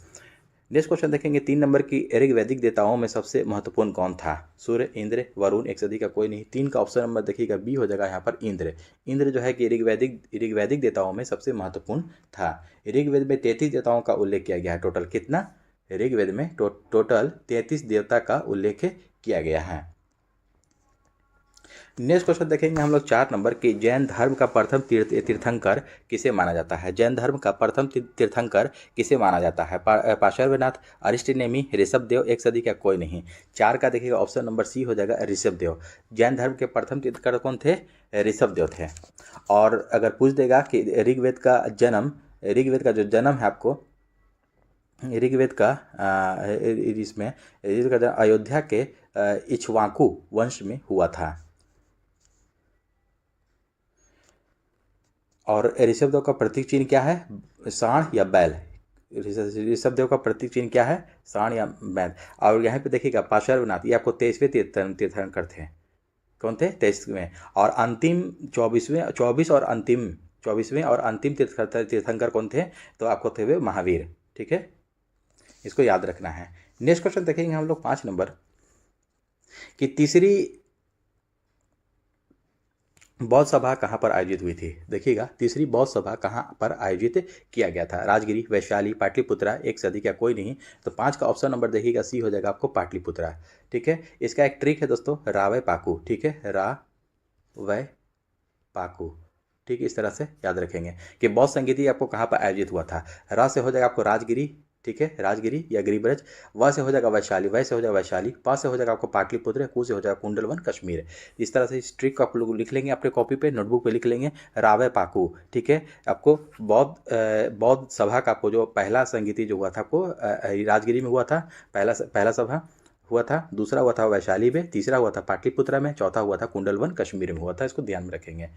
Speaker 1: नेक्स्ट क्वेश्चन देखेंगे 3 नंबर की, ऋग्वैदिक देवताओं में सबसे महत्वपूर्ण कौन था। सूर्य, इंद्र, वरुण, एक सदी का कोई नहीं। 3 का ऑप्शन नंबर देखिएगा बी हो जाएगा यहाँ पर, इंद्र। इंद्र जो है कि ऋग्वैदिक देवताओं में सबसे महत्वपूर्ण था। ऋग्वेद में 33 देवताओं का उल्लेख किया गया है। टोटल कितना, ऋग्वेद में टोटल 33 देवता का उल्लेख किया गया है। नेक्स्ट क्वेश्चन देखेंगे हम लोग 4 नंबर की, जैन धर्म का प्रथम तीर्थंकर किसे माना जाता है। जैन धर्म का प्रथम तीर्थंकर किसे माना जाता है। पार्श्वनाथ, अरिष्टनेमी, ऋषभदेव, एक सदी का कोई नहीं। 4 का देखिएगा ऑप्शन नंबर सी हो जाएगा, ऋषभदेव। जैन धर्म के प्रथम तीर्थंकर कौन थे, ऋषभदेव थे। और अगर पूछ देगा कि ऋग्वेद का जो जन्म है आपको, ऋग्वेद का इसमें ऋग्वेद का अयोध्या के इक्ष्वाकु वंश में हुआ था। और ऋषभदेव का प्रतीक चिन्ह क्या है, सांड या बैल। ऋषभदेव का प्रतीक चिन्ह क्या है, सांड या बैल। और यहाँ पे देखिएगा पार्श्वनाथ, ये आपको 23वें तीर्थंकर थे। कौन थे, 23वें। और अंतिम 24वें और अंतिम तीर्थंकर कौन थे, तो आपको थे वे महावीर। ठीक है, इसको याद रखना है। नेक्स्ट क्वेश्चन देखेंगे हम लोग 5 नंबर कि तीसरी बौद्ध सभा कहाँ पर आयोजित हुई थी। देखिएगा तीसरी बौद्ध सभा कहाँ पर आयोजित किया गया था। राजगिरी, वैशाली, पाटलिपुत्रा, एक सदी का कोई नहीं। तो 5 का ऑप्शन नंबर देखिएगा सी हो जाएगा आपको, पाटलिपुत्रा। ठीक है, इसका एक ट्रिक है दोस्तों, रावय पाकू। ठीक है, रावय पाकू। ठीक है, इस तरह से याद रखेंगे कि बौद्ध संगीति आपको कहाँ पर आयोजित हुआ था। रा से हो जाएगा आपको राजगिरी। ठीक है, राजगिरी या गिरिब्रज। व से हो जाएगा वैशाली, वै से हो जाएगा वैशाली, पा से हो जाएगा आपको पाटलिपुत्र, कू से हो जाएगा कुंडलवन कश्मीर। इस तरह से इस ट्रिक को आप लोग लिख लेंगे अपने कॉपी पे, नोटबुक पे लिख लेंगे, रावय पाकू। ठीक है, आपको बौद्ध सभा का आपको जो पहला संगीति जो हुआ था आपको राजगिरी में हुआ था, पहला सभा हुआ था, दूसरा हुआ था वैशाली में, तीसरा हुआ था पाटलिपुत्रा में, चौथा हुआ था कुंडलवन कश्मीर में हुआ था। इसको ध्यान में रखेंगे।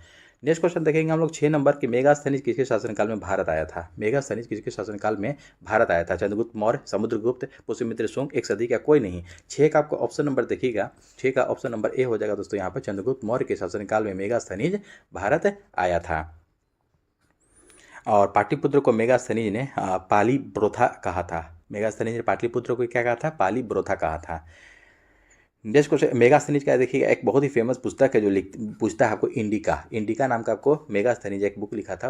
Speaker 1: नेक्स्ट क्वेश्चन देखेंगे हम लोग 6 नंबर की, मेगास्थनीज किसके शासनकाल में भारत आया था। मेगास्थनीज किसके शासनकाल में भारत आया था। चंद्रगुप्त मौर्य, समुद्रगुप्त, पुष्यमित्र शुंग, एक सदी का कोई नहीं। 6 का आपको ऑप्शन नंबर देखिएगा, 6 का ऑप्शन नंबर ए हो जाएगा दोस्तों यहाँ पर, चंद्रगुप्त मौर्य के शासनकाल में मेगास्थनीज भारत आया था। और पाटलिपुत्र को मेगास्थनीज ने पाली ब्रोथा कहा था। मेगास्थनीज ने पाटलिपुत्र को क्या कहा था, पाली ब्रोथा कहा था। नेक्स्ट क्वेश्चन, मेगास्थनीज का देखिएगा एक बहुत ही फेमस पुस्तक है जो पूछता है आपको, इंडिका नाम का आपको मेगास्थनीज एक बुक लिखा था,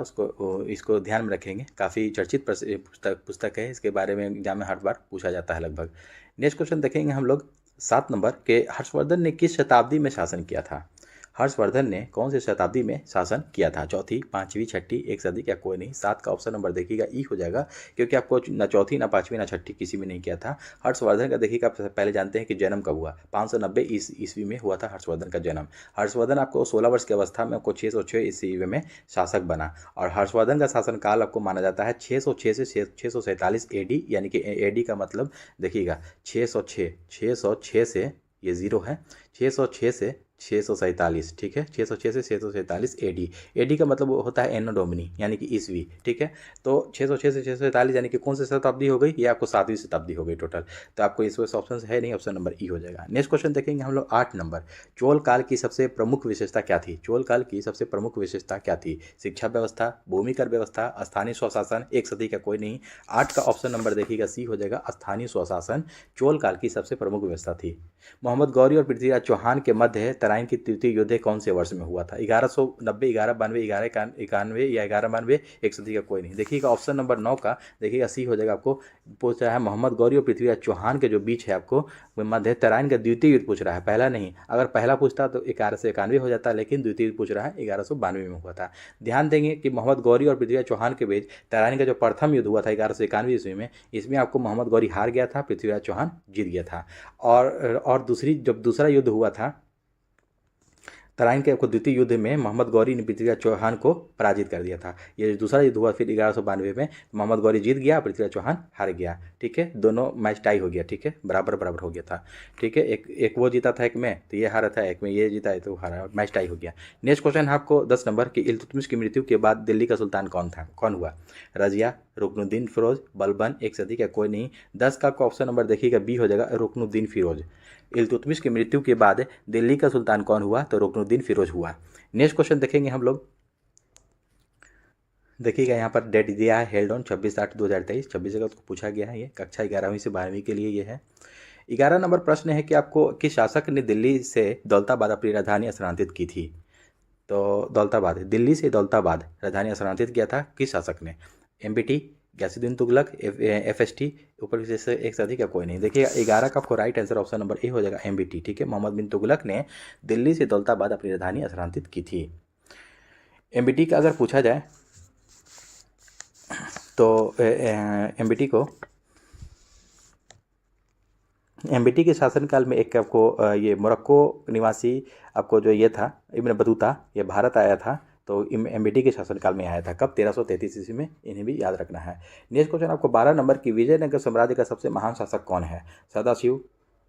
Speaker 1: इसको ध्यान में रखेंगे। काफ़ी चर्चित पुस्तक है, इसके बारे में एग्जाम में हर बार पूछा जाता है लगभग। नेक्स्ट क्वेश्चन देखेंगे हम लोग 7 नंबर के, हर्षवर्धन ने किस शताब्दी में शासन किया था। हर्षवर्धन ने कौन सी शताब्दी में शासन किया था। चौथी, 5वीं, 6ठी, एक सदी का कोई नहीं। 7 का ऑप्शन नंबर देखिएगा ई हो जाएगा, क्योंकि आपको ना चौथी, ना 5वीं, ना 6ठी किसी में नहीं किया था। हर्षवर्धन का देखिएगा आप पहले जानते हैं कि जन्म कब हुआ, 590 ईस्वी में हुआ था हर्षवर्धन का जन्म। हर्षवर्धन आपको 16 वर्ष की अवस्था में आपको 606 ईस्वी में शासक बना। और हर्षवर्धन का शासनकाल आपको माना जाता है 606 से 647 AD, यानी कि AD का मतलब देखिएगा 606 से, ये 0 है, 606 से 647। ठीक है, 606 से 647 AD का मतलब होता है एनो डोमिनी, यानी कि ईस्वी। ठीक है, तो 606 से 647 यानी कि कौन सी शताब्दी हो गई, ये आपको 7वीं शताब्दी हो गई टोटल। तो आपको इस वजह से ऑप्शन है नहीं, ऑप्शन नंबर ई हो जाएगा। नेक्स्ट क्वेश्चन देखेंगे हम लोग 8 नंबर, चोल काल की सबसे प्रमुख विशेषता क्या थी। चोल काल की सबसे प्रमुख विशेषता क्या थी। शिक्षा व्यवस्था, भूमि कर व्यवस्था, स्थानीय स्वशासन, एक सदी का कोई नहीं। 8 का ऑप्शन नंबर देखिएगा सी हो जाएगा, स्थानीय स्वशासन चोल काल की सबसे प्रमुख व्यवस्था थी। मोहम्मद गौरी और पृथ्वीराज चौहान के मध्य तराइन की तृतीय युद्ध कौन से वर्ष में हुआ था? 1190, 1192, 1191 या 1192, एक सदी का कोई नहीं। देखिएगा ऑप्शन नंबर 9 का देखिएगा सी हो जाएगा। आपको पूछ रहा है मोहम्मद गौरी और पृथ्वीराज चौहान के जो बीच है आपको मध्य तराइन का द्वितीय युद्ध पूछ रहा है, पहला नहीं। अगर पहला पूछता तो 1191 हो जाता, लेकिन द्वितीय युद्ध पूछ रहा है 1192 में हुआ था। ध्यान देंगे कि मोहम्मद गौरी और पृथ्वीराज चौहान के बीच तराइन का जो प्रथम युद्ध हुआ था 1191 ईस्वी में, इसमें आपको मोहम्मद गौरी हार गया था, पृथ्वीराज चौहान जीत गया था। और जब दूसरा युद्ध हुआ था तराइन के द्वितीय युद्ध में मोहम्मद गौरी ने पृथ्वीराज चौहान को पराजित कर दिया था। ये दूसरा युद्ध हुआ फिर 1192 में, मोहम्मद गौरी जीत गया, पृथ्वीराज चौहान हार गया। ठीक है, दोनों मैच टाई हो गया। ठीक है, बराबर बराबर हो गया था। ठीक है, एक वो जीता था, एक में तो ये हारा था, एक में ये जीता है तो हारा, मैच टाई हो गया। नेक्स्ट क्वेश्चन है आपको 10 नंबर कि इल्तुतमिश की मृत्यु के बाद दिल्ली का सुल्तान कौन हुआ? रजिया, रुकनुद्दीन फिरोज, बलबन, एक सदी का कोई नहीं। 10 का आपको ऑप्शन नंबर देखिएगा बी हो जाएगा, रुकनुद्दीन फिरोज। इल्तुतमिश की मृत्यु के बाद दिल्ली का सुल्तान कौन हुआ? तो रुकनुद्दीन फिरोज हुआ। नेक्स्ट क्वेश्चन देखेंगे हम लोग। देखिएगा यहाँ पर डेट दिया है हेल्ड ऑन 26/8/2023, 26 अगस्त को पूछा गया है। ये कक्षा 11वीं से 12वीं के लिए ये है। 11 नंबर प्रश्न है कि आपको किस शासक ने दिल्ली से दौलताबाद अपनी राजधानी स्थानांतरित की थी? तो दौलताबाद, दिल्ली से दौलताबाद राजधानी स्थानांतरित किया था किस शासक ने? MBT, गयासुद्दीन तुगलक, FST, ऊपर से एक से अधिक या कोई नहीं। देखिए 11 का आपको right answer option number A हो जाएगा, MBT। ठीक है, मोहम्मद बिन तुगलक ने दिल्ली से दौलताबाद अपनी राजधानी स्थानांतरित की थी। MBT का अगर पूछा जाए तो MBT के शासनकाल में एक आपको ये मोरक्को निवासी आपको जो ये था इब्न बतूता, ये भारत आया था, तो MBT के शासनकाल में आया था। कब? 1333 ईस्वी में, इन्हें भी याद रखना है। नेक्स्ट क्वेश्चन आपको 12 नंबर की विजयनगर साम्राज्य का सबसे महान शासक कौन है? सदाशिव,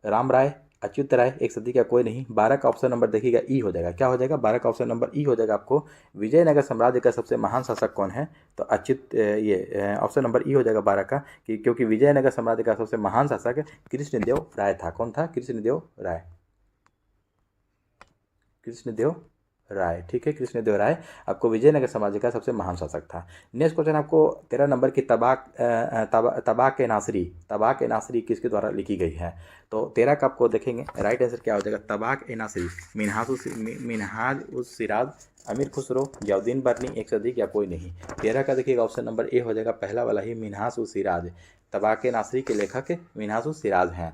Speaker 1: राम राय, अच्युत राय, एक सदी का कोई नहीं। 12 का ऑप्शन नंबर देखिएगा ई हो जाएगा। क्या हो जाएगा? 12 का ऑप्शन नंबर ई हो जाएगा आपको। विजयनगर साम्राज्य का सबसे महान शासक कौन है? तो अच्युत, ये ऑप्शन नंबर ई हो जाएगा 12 का, क्योंकि विजयनगर साम्राज्य का सबसे महान शासक कृष्णदेव राय था। कौन था? कृष्णदेव राय। कृष्णदेव राय। ठीक है, कृष्णदेव राय आपको विजयनगर साम्राज्य का सबसे महान शासक था। नेक्स्ट क्वेश्चन आपको 13 नंबर की तबाक ए नासरी किसके द्वारा लिखी गई है? तो 13 का आपको देखेंगे राइट आंसर क्या हो जाएगा? तबाक ए नासरी, मिनहाज उस सिराज, अमीर खुसरो, जयाउद्दीन बर्नी, एक से अधिक या कोई नहीं। 13 का देखिएगा ऑप्शन नंबर ए हो जाएगा, पहला वाला ही, मिनहाज उस सिराज। तबाक ए नासरी के लेखक मिनहाज उस सिराज हैं।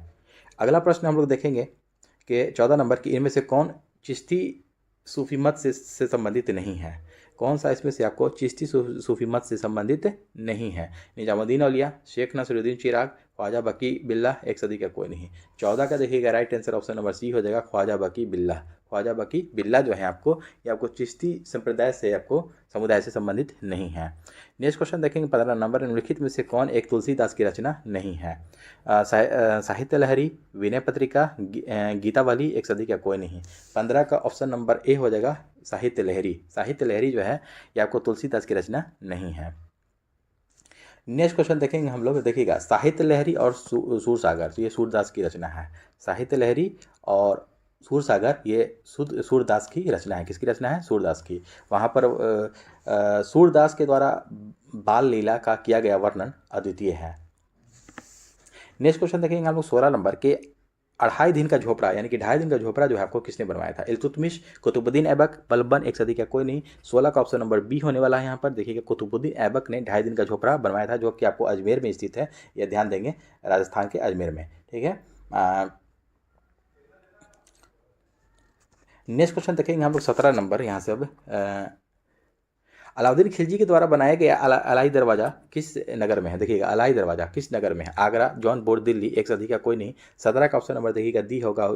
Speaker 1: अगला प्रश्न हम लोग देखेंगे कि 14 नंबर की इनमें से कौन चिश्ती सूफी मत से संबंधित नहीं है? कौन सा इसमें से आपको चिश्ती सूफी मत से संबंधित नहीं है? निजामुद्दीन औलिया, शेख नसरुद्दीन चिराग, ख्वाजा बकी बिल्ला, एक सदी का कोई नहीं। 14 का देखिएगा right answer option number C हो जाएगा, ख्वाजा बकी बिल्ला। ख्वाजा बकी बिल्ला जो है आपको, ये आपको चिश्ती संप्रदाय से, आपको समुदाय से संबंधित नहीं है। नेक्स्ट क्वेश्चन देखेंगे 15 नंबर, निम्नलिखित में से कौन एक तुलसीदास की रचना नहीं है? साहित्य लहरी, विनय पत्रिका, गीतावली, एक सदी का कोई नहीं। 15 का ऑप्शन नंबर ए हो जाएगा, साहित्य लहरी। साहित्य लहरी जो है ये आपको तुलसीदास की रचना नहीं है। नेक्स्ट क्वेश्चन देखेंगे हम लोग। देखिएगा साहित्य लहरी और सूरसागर, तो ये सूरदास की रचना है। साहित्य लहरी और सूरसागर ये सूरदास की रचना है। किसकी रचना है? सूरदास की। वहाँ पर सूरदास के द्वारा बाल लीला का किया गया वर्णन अद्वितीय है। नेक्स्ट क्वेश्चन देखेंगे हम लोग 16 नंबर के 2.5 दिन का झोपड़ा, यानी कि 2.5 दिन का झोपड़ा जो है आपको किसने बनवाया था? इल्तुतमिश, कुतुबुद्दीन ऐबक, बलबन, एक सदी का कोई नहीं। 16 का ऑप्शन नंबर बी होने वाला है यहाँ पर। देखिएगा कुतुबुद्दीन ऐबक ने 2.5 दिन का झोपड़ा बनवाया था, जो कि आपको अजमेर में स्थित है। यह ध्यान देंगे, राजस्थान के अजमेर में। ठीक है, नेक्स्ट क्वेश्चन देखेंगे हम लोग 17 नंबर यहाँ से। अब अलाउद्दीन खिलजी के द्वारा बनाया गया अलाई दरवाज़ा किस नगर में है? देखिएगा अलाई दरवाज़ा किस नगर में है? आगरा, जौनपुर, दिल्ली, एक से अधिक का कोई नहीं। 17 का ऑप्शन नंबर देखिएगा डी होगा,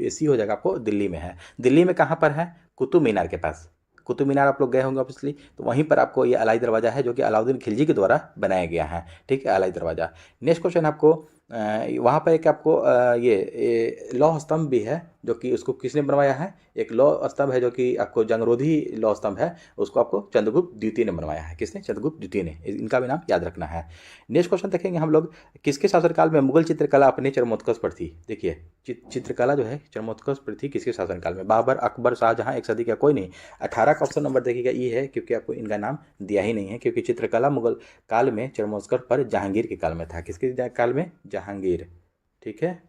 Speaker 1: सी हो जाएगा आपको, दिल्ली में है। दिल्ली में कहाँ पर है? कुतुब मीनार के पास। कुतुब मीनार आप लोग गए होंगे ऑब्वियसली, तो वहीं पर आपको ये अलाई दरवाज़ा है, जो कि अलाउद्दीन खिलजी के द्वारा बनाया गया है। ठीक है, अलाई दरवाज़ा। नेक्स्ट क्वेश्चन आपको वहाँ पर एक आपको ये लौह स्तंभ भी है, जो कि उसको किसने बनवाया है? एक लौह स्तंभ है जो कि आपको जंगरोधी लौह स्तंभ है, उसको आपको चंद्रगुप्त द्वितीय ने बनवाया है। किसने? चंद्रगुप्त द्वितीय ने। इनका भी नाम याद रखना है। नेक्स्ट क्वेश्चन देखेंगे हम लोग, किसके शासनकाल में मुगल चित्रकला अपने चरमोत्कर्ष पर थी? देखिए चित्रकला जो है चरमोत्कर्ष पर थी, किसके शासनकाल में? बाबर, अकबर, शाहजहां, एक सदी का कोई नहीं। 18 का ऑप्शन नंबर देखिएगा ये है, क्योंकि आपको इनका नाम दिया ही नहीं है, क्योंकि चित्रकला मुगल काल में चरमोत्कर्ष पर जहांगीर के काल में था। किसके काल में? जहांगीर। ठीक है,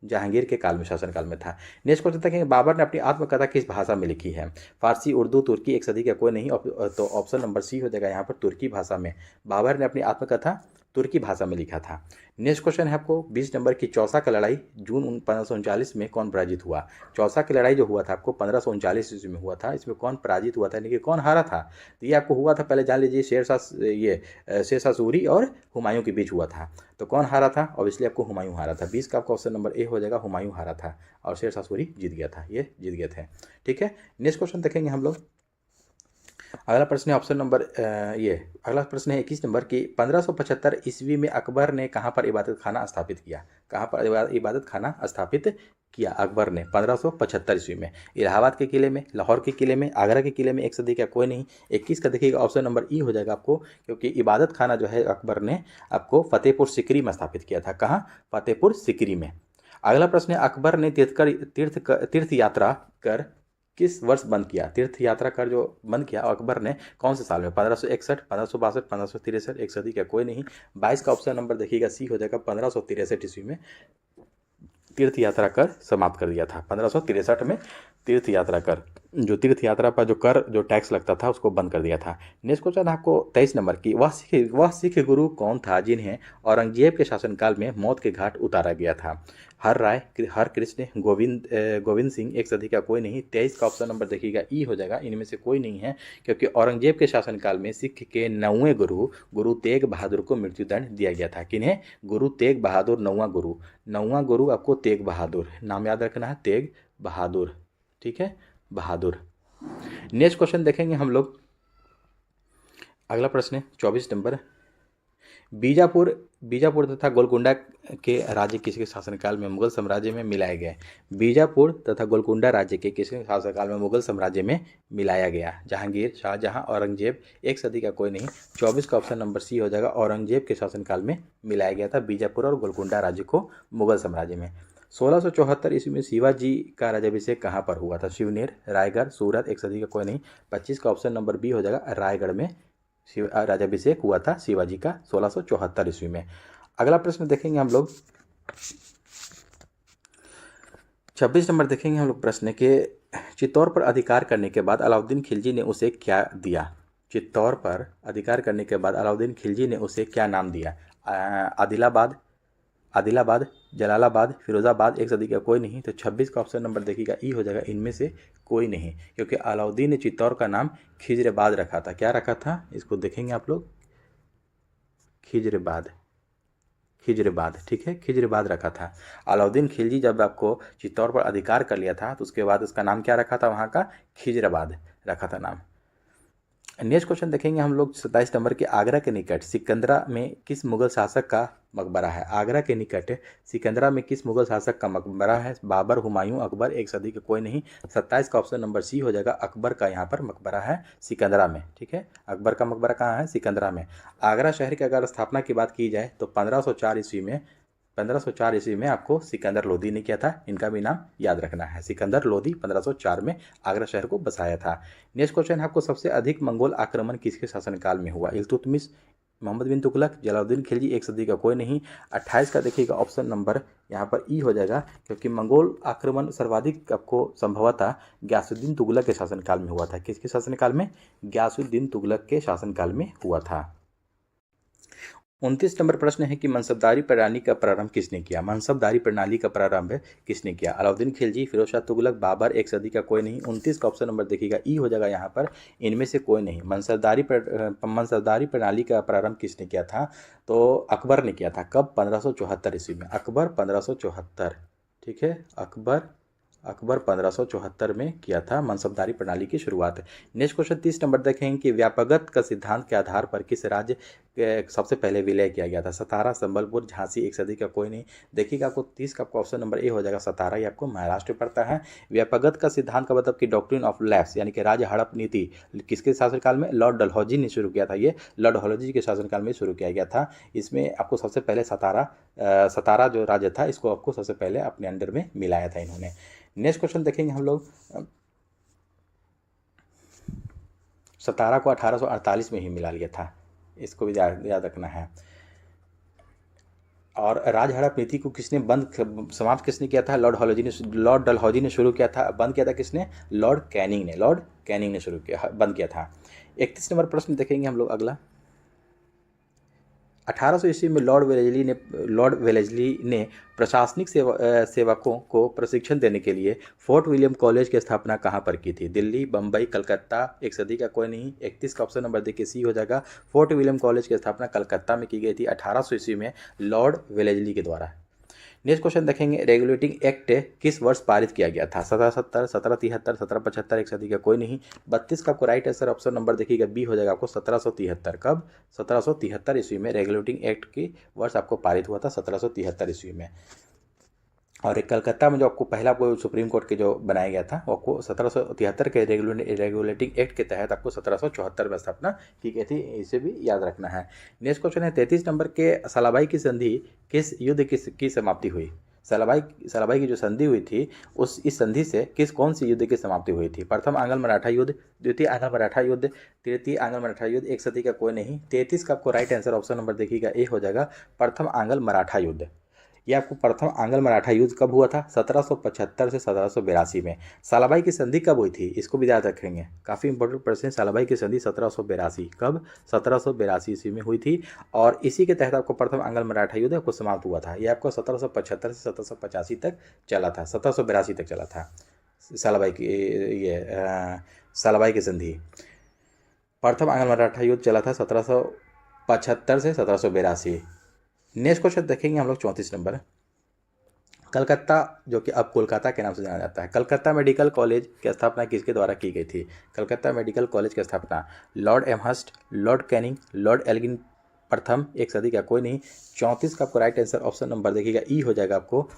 Speaker 1: जहांगीर के काल में, शासनकाल में था। नेक्स्ट क्वेश्चन देखेंगे, बाबर ने अपनी आत्मकथा किस भाषा में लिखी है? फारसी, उर्दू, तुर्की, एक सदी का कोई नहीं। तो ऑप्शन नंबर सी हो जाएगा यहाँ पर तुर्की भाषा में। बाबर ने अपनी आत्मकथा तुर्की भाषा में लिखा था। नेक्स्ट क्वेश्चन है आपको 20 नंबर की, चौसा का लड़ाई जून 1539 में कौन पराजित हुआ? चौसा की लड़ाई जो हुआ था आपको 1539 ईस्वी में हुआ था, इसमें कौन पराजित हुआ था, यानी कि कौन हारा था? तो ये आपको हुआ था, पहले जान लीजिए, शेरशाह सूरी और हुमायूं के बीच हुआ था। तो कौन हारा था? ऑब्वियसली आपको हुमायूं हारा था। 20 का आपका ऑप्शन नंबर ए हो जाएगा, हुमायूं हारा था और शेरशाह सूरी जीत गया था, ये जीत गए थे। ठीक है, नेक्स्ट क्वेश्चन देखेंगे हम लोग। अगला प्रश्न है ऑप्शन नंबर अगला प्रश्न है 21 नंबर की, 1575 ईस्वी में अकबर ने कहाँ पर इबादत खाना स्थापित किया? कहाँ पर इबादत खाना स्थापित किया अकबर ने 1575 ईस्वी में? इलाहाबाद के किले में, लाहौर के किले में, आगरा के किले में, एक सदी का कोई नहीं। 21 का देखिएगा ऑप्शन नंबर ई हो जाएगा आपको, क्योंकि इबादत खाना जो है अकबर ने आपको फतेहपुर सिकरी में स्थापित किया था। कहाँ? फतेहपुर सिकरी में। अगला प्रश्न है, अकबर ने तीर्थ यात्रा कर किस वर्ष बंद किया? तीर्थ यात्रा कर जो बंद किया अकबर ने कौन से साल में? 1561, 1562, 1563, एक सदी का कोई नहीं। 22 का ऑप्शन नंबर देखिएगा सी हो जाएगा, 1563 ईस्वी में तीर्थ यात्रा कर समाप्त कर दिया था। 1563 में तीर्थ यात्रा कर, जो तीर्थ यात्रा पर जो टैक्स लगता था उसको बंद कर दिया था। नेक्स्ट क्वेश्चन आपको 23 नंबर की, वह सिख गुरु कौन था जिन्हें औरंगजेब के शासनकाल में मौत के घाट उतारा गया था? हर कृष्ण, गोविंद सिंह, एक सदी का कोई नहीं। 23 का ऑप्शन नंबर देखिएगा ई हो जाएगा, इनमें से कोई नहीं है, क्योंकि औरंगजेब के शासनकाल में सिख के 9वें गुरु तेग बहादुर को मृत्युदंड दिया गया था। किन्हें? गुरु तेग बहादुर, 9वां गुरु आपको तेग बहादुर, नाम याद रखना है, तेग बहादुर। ठीक है, बहादुर। नेक्स्ट क्वेश्चन देखेंगे हम लोग। अगला प्रश्न है 24 नंबर, बीजापुर तथा गोलकुंडा के राज्य किसके शासनकाल में मुगल साम्राज्य में मिलाए गए? बीजापुर तथा गोलकुंडा राज्य के किसके शासनकाल में मुगल साम्राज्य में मिलाया गया? जहांगीर, शाहजहां, औरंगजेब, एक सदी का कोई नहीं। 24 का ऑप्शन नंबर सी हो जाएगा, औरंगजेब के शासनकाल में मिलाया गया था बीजापुर और गोलकुंडा राज्य को मुगल साम्राज्य में। 1674 ईस्वी में शिवाजी का राज्याभिषेक कहाँ पर हुआ था? शिवनेर, रायगढ़, सूरत, एक सदी का कोई नहीं। 25 का ऑप्शन नंबर बी हो जाएगा, रायगढ़ में राज्याभिषेक हुआ था शिवाजी का 1674 ईस्वी में। अगला प्रश्न देखेंगे हम लोग 26 नंबर देखेंगे हम लोग प्रश्न के, चित्तौड़ पर अधिकार करने के बाद अलाउद्दीन खिलजी ने उसे क्या दिया? चित्तौड़ पर अधिकार करने के बाद अलाउद्दीन खिलजी ने उसे क्या नाम दिया? आदिलाबाद, जलालाबाद, फिरोजाबाद, एक सदी का कोई नहीं। तो 26 का ऑप्शन नंबर देखिएगा ई हो जाएगा, इनमें से कोई नहीं, क्योंकि अलाउद्दीन ने चित्तौड़ का नाम खिजराबाद रखा था। क्या रखा था? इसको देखेंगे आप लोग, खिजराबाद, ठीक है, खिजराबाद रखा था। अलाउद्दीन खिलजी जब आपको चित्तौड़ पर अधिकार कर लिया था तो उसके बाद उसका नाम क्या रखा था? वहाँ का खिजराबाद रखा था नाम। नेक्स्ट क्वेश्चन देखेंगे हम लोग 27 नंबर के, आगरा के निकट सिकंदरा में किस मुगल शासक का मकबरा है? आगरा के निकट सिकंदरा में किस मुगल शासक का मकबरा है? बाबर, हुमायूं, अकबर, एक सदी का कोई नहीं। 27 का ऑप्शन नंबर सी हो जाएगा, अकबर का यहाँ पर मकबरा है सिकंदरा में। ठीक है, अकबर का मकबरा कहाँ है? सिकंदरा में। आगरा शहर की अगर स्थापना की बात की जाए तो 1504 ईस्वी में आपको सिकंदर लोदी ने किया था। इनका भी नाम याद रखना है, सिकंदर लोदी 1504 में आगरा शहर को बसाया था। नेक्स्ट क्वेश्चन है आपको, सबसे अधिक मंगोल आक्रमण किसके शासनकाल में हुआ? इल्तुतमिश, मोहम्मद बिन तुगलक, जलालुद्दीन खिलजी, एक सदी का कोई नहीं। 28 का देखिएगा ऑप्शन नंबर यहाँ पर ई हो जाएगा, क्योंकि मंगोल आक्रमण सर्वाधिक आपको संभवतः गयासुद्दीन तुगलक के शासनकाल में हुआ था। किसके शासनकाल में? गयासुद्दीन तुगलक के शासनकाल में हुआ था। 29 नंबर प्रश्न है कि मनसबदारी प्रणाली का प्रारंभ किसने किया? मनसबदारी प्रणाली का प्रारंभ किसने किया? अलाउद्दीन खिलजी, फिरोज शाह तुगलक, बाबर, एक सदी का कोई नहीं। 29 का ऑप्शन नंबर देखिएगा ई हो जाएगा यहाँ पर, इनमें से कोई नहीं। मनसबदारी प्रणाली का प्रारंभ किसने किया था? तो अकबर ने किया था। कब? 1574 ईस्वी में। अकबर 1574, ठीक है, अकबर 1574 में किया था मनसबदारी प्रणाली की शुरुआत। नेक्स्ट क्वेश्चन 30 नंबर देखेंगे कि व्यापकगत का सिद्धांत के आधार पर किस राज्य सबसे पहले विलय किया गया था? सतारा, संबलपुर, झांसी, एक सदी का कोई नहीं। देखिएगा आपको 30 का आपको ऑप्शन नंबर ए हो जाएगा, सतारा, ये आपको महाराष्ट्र में पड़ता है। व्यापकगत का सिद्धांत का मतलब कि डॉक्ट्रिन ऑफ लैप्स यानी कि राज्य हड़प नीति किसके शासनकाल में? लॉर्ड डलहौजी ने शुरू किया था। ये लॉर्ड डलहौजी के शासनकाल में शुरू किया गया था। इसमें आपको सबसे पहले सतारा जो राज्य था इसको आपको सबसे पहले अपने अंडर में मिलाया था इन्होंने। नेक्स्ट क्वेश्चन देखेंगे हम लोग, सतारा को 1848 में ही मिला लिया था, इसको भी याद रखना है। और राजहड़प नीति को किसने समाप्त किसने किया था? लॉर्ड डलहौजी ने शुरू किया था। बंद किया था किसने? लॉर्ड कैनिंग ने शुरू किया, बंद किया था। 31 नंबर प्रश्न देखेंगे हम लोग अगला। 1800 ईस्वी में लॉर्ड वेलेस्ली ने प्रशासनिक सेवकों को प्रशिक्षण देने के लिए फोर्ट विलियम कॉलेज की स्थापना कहाँ पर की थी? दिल्ली, बम्बई, कलकत्ता, एक सदी का कोई नहीं। 31 का ऑप्शन नंबर देखिए सी हो जाएगा। फोर्ट विलियम कॉलेज की स्थापना कलकत्ता में की गई थी 1800 ईस्वी में लॉर्ड वेलेस्ली के द्वारा। नेक्स्ट क्वेश्चन देखेंगे, रेगुलेटिंग एक्ट किस वर्ष पारित किया गया था? 1770, 1773, 1775, एक सदी का कोई नहीं। 32 का आपको राइट आंसर ऑप्शन नंबर देखिएगा बी हो जाएगा आपको 1773। कब? 1773 ईस्वी में रेगुलेटिंग एक्ट की वर्ष आपको पारित हुआ था 1773 ईस्वी में। और एक कलकत्ता में जो आपको पहला आपको सुप्रीम कोर्ट के जो बनाया गया था वो आपको 1773 के रेगुलेटिंग एक्ट के तहत आपको 1774 में स्थापना की गई थी, इसे भी याद रखना है। नेक्स्ट क्वेश्चन है 33 नंबर के, सलाबाई की संधि किस युद्ध की समाप्ति हुई? सलाबाई की जो संधि हुई थी इस संधि से कौन सी युद्ध की समाप्ति हुई थी? प्रथम आंग्ल मराठा युद्ध, द्वितीय आंग्ल मराठा युद्ध, तृतीय आंग्ल मराठा युद्ध, एक सदी का कोई नहीं। 33 का आपको राइट आंसर ऑप्शन नंबर देखिएगा ए हो जाएगा प्रथम आंग्ल मराठा युद्ध। ये आपको प्रथम आंग्ल मराठा युद्ध कब हुआ था? 1775 से 1782 में। सालाबाई की संधि कब हुई थी? इसको भी याद रखेंगे, काफ़ी इंपॉर्टेंट प्रश्न है। सालाबाई की संधि 1782, कब? 1782 ईस्वी में हुई थी और इसी के तहत आपको प्रथम आंग्ल मराठा युद्ध आपको समाप्त हुआ था। ये आपको 1775 से 1785 तक चला था, 1782 तक चला था सालाबाई की संधि। प्रथम आंग्ल मराठा युद्ध चला था 1775 से 1782। नेक्स्ट क्वेश्चन देखेंगे हम लोग 34 नंबर। कलकत्ता, जो कि अब कोलकाता के नाम से जाना जाता है, कलकत्ता मेडिकल कॉलेज की स्थापना किसके द्वारा की गई थी? कलकत्ता मेडिकल कॉलेज की स्थापना lord Amherst, lord Canning, lord Elgin प्रथम, एक सदी का कोई नहीं। 34 का आपको राइट आंसर ऑप्शन नंबर देखिएगा ई हो जाएगा आपको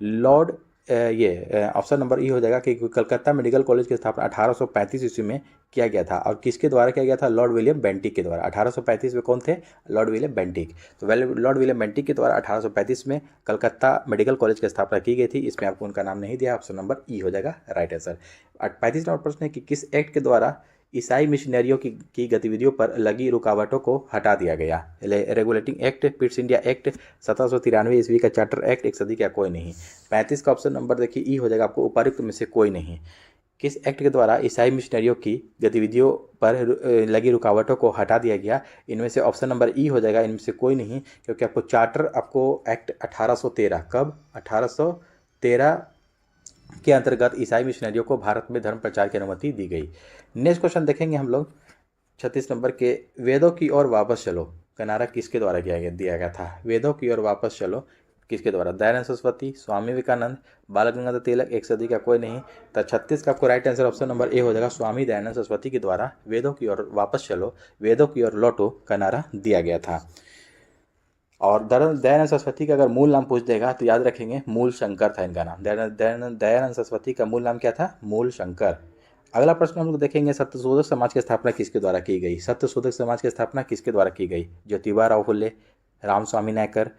Speaker 1: लॉर्ड ऑप्शन नंबर ई हो जाएगा कि कलकत्ता मेडिकल कॉलेज की स्थापना 1835 ईस्वी में किया गया था। और किसके द्वारा किया गया था? लॉर्ड विलियम बेंटिक के द्वारा। 1835 में कौन थे? Lord William Bentinck. तो लॉर्ड विलियम बेंटिक के द्वारा 1835 में कलकत्ता मेडिकल कॉलेज की स्थापना की गई थी। इसमें आपको उनका नाम नहीं दिया, ऑप्शन नंबर ई हो जाएगा राइट आंसर। 35 नंबर प्रश्न है कि किस एक्ट के द्वारा ईसाई मिशनरियों की गतिविधियों पर लगी रुकावटों को हटा दिया गया? Regulating act, Pitt's India act, 1793 ईस्वी का चार्टर एक्ट, एक सदी का कोई नहीं। 35 का ऑप्शन नंबर देखिए ई हो जाएगा आपको उपर्युक्त में से कोई नहीं। किस एक्ट के द्वारा ईसाई मिशनरियों की गतिविधियों पर लगी रुकावटों को हटा दिया गया? इनमें से ऑप्शन नंबर ई हो जाएगा इनमें से कोई नहीं, क्योंकि आपको चार्टर आपको एक्ट 1813, कब? 1813 के अंतर्गत ईसाई मिशनरियों को भारत में धर्म प्रचार की अनुमति दी गई। नेक्स्ट क्वेश्चन देखेंगे हम लोग 36 नंबर के, वेदों की ओर वापस चलो का नारा किसके द्वारा दिया गया था? वेदों की ओर वापस चलो किसके द्वारा? दयानंद सरस्वती, स्वामी विवेकानंद, बाल गंगाधर तिलक, एक सदी का कोई नहीं। तो 36 का आपको right answer option number A हो जाएगा स्वामी दयानंद सरस्वती के द्वारा वेदों की ओर वापस चलो, वेदों की ओर लौटो का नारा दिया गया था। और दयानंद सरस्वती का अगर मूल नाम पूछ देगा तो याद रखेंगे मूल शंकर था इनका नाम। दयानंद सरस्वती का मूल नाम क्या था? मूल शंकर। अगला प्रश्न हम लोग देखेंगे, सत्यशोधक समाज की स्थापना किसके द्वारा की गई? सत्यशोधक समाज की स्थापना किसके द्वारा की गई? ज्योतिबा राव फुले, रामस्वामी नायकर,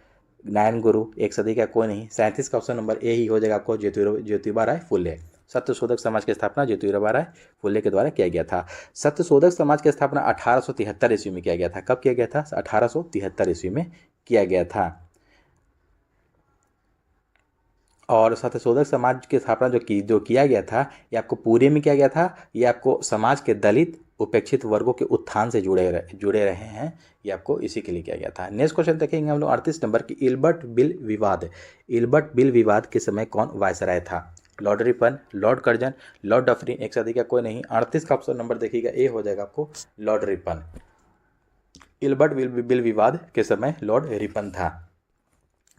Speaker 1: नारायण गुरु, एक सदी का कोई नहीं। 37 का ऑप्शन नंबर ए ही हो जाएगा आपको ज्योतिबा राय फुले। सत्यशोधक समाज की स्थापना ज्योतिबा राय फुले के द्वारा किया गया था। सत्यशोधक समाज की स्थापना 1873 ईस्वी में किया गया था। कब किया गया था? 1873 ईस्वी में किया गया था। और सत्यशोधक समाज की स्थापना जो किया गया था ये आपको पूरे में किया गया था, ये आपको समाज के दलित उपेक्षित वर्गों के उत्थान से जुड़े रहे हैं, ये आपको इसी के लिए किया गया था। नेक्स्ट क्वेश्चन देखेंगे हम लोग 38 नंबर की, इल्बर्ट बिल विवाद के समय कौन वायसराय था? Lord Ripon, Lord Curzon, Lord Dufferin, एक सदी का कोई नहीं। 38 का ऑप्शन नंबर देखिएगा ए हो जाएगा आपको लॉर्ड रिपन। इल्बर्ट बिल विवाद के समय लॉर्ड रिपन था।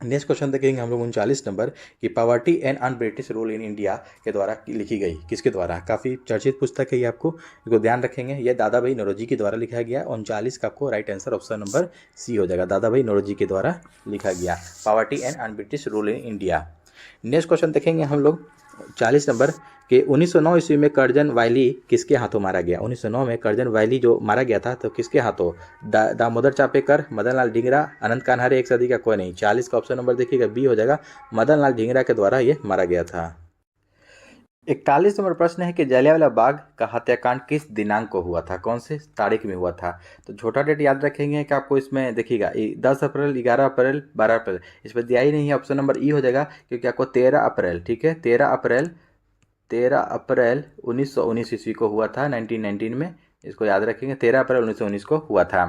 Speaker 1: नेक्स्ट क्वेश्चन देखेंगे हम लोग 39 नंबर की, poverty and un British rule in India के द्वारा लिखी गई किसके द्वारा? काफ़ी चर्चित पुस्तक है ये, आपको इसको ध्यान रखेंगे। ये दादा भाई नौरोजी के द्वारा लिखा गया। 39 का आपको right answer option number C हो जाएगा, दादा भाई नौरोजी के द्वारा लिखा गया, poverty and un British rule in India. Next question देखेंगे हम लोग 40 नंबर के, 1909 ईस्वी में कर्जन वायली किसके हाथों मारा गया? 1909 में कर्जन वायली जो मारा गया था तो किसके हाथों? दामोदर चापेकर, मदन लाल ढींगरा, अनंत कान्हारे, एक सदी का कोई नहीं। 40 का ऑप्शन नंबर देखिएगा बी हो जाएगा, मदन लाल ढींगरा के द्वारा ये मारा गया था। 41 नंबर प्रश्न है कि जलियांवाला बाग का हत्याकांड किस दिनांक को हुआ था, कौन से तारीख में हुआ था। तो छोटा डेट याद रखेंगे कि आपको इसमें देखिएगा 10 अप्रैल, 11 अप्रैल, 12 अप्रैल, इस पर दिया ही नहीं है, ऑप्शन नंबर ई हो जाएगा, क्योंकि आपको 13 अप्रैल, ठीक है, 13 अप्रैल, 13 अप्रैल 1919 ईस्वी को हुआ था, 1919 में, इसको याद रखेंगे, 13 अप्रैल 1919 को हुआ था।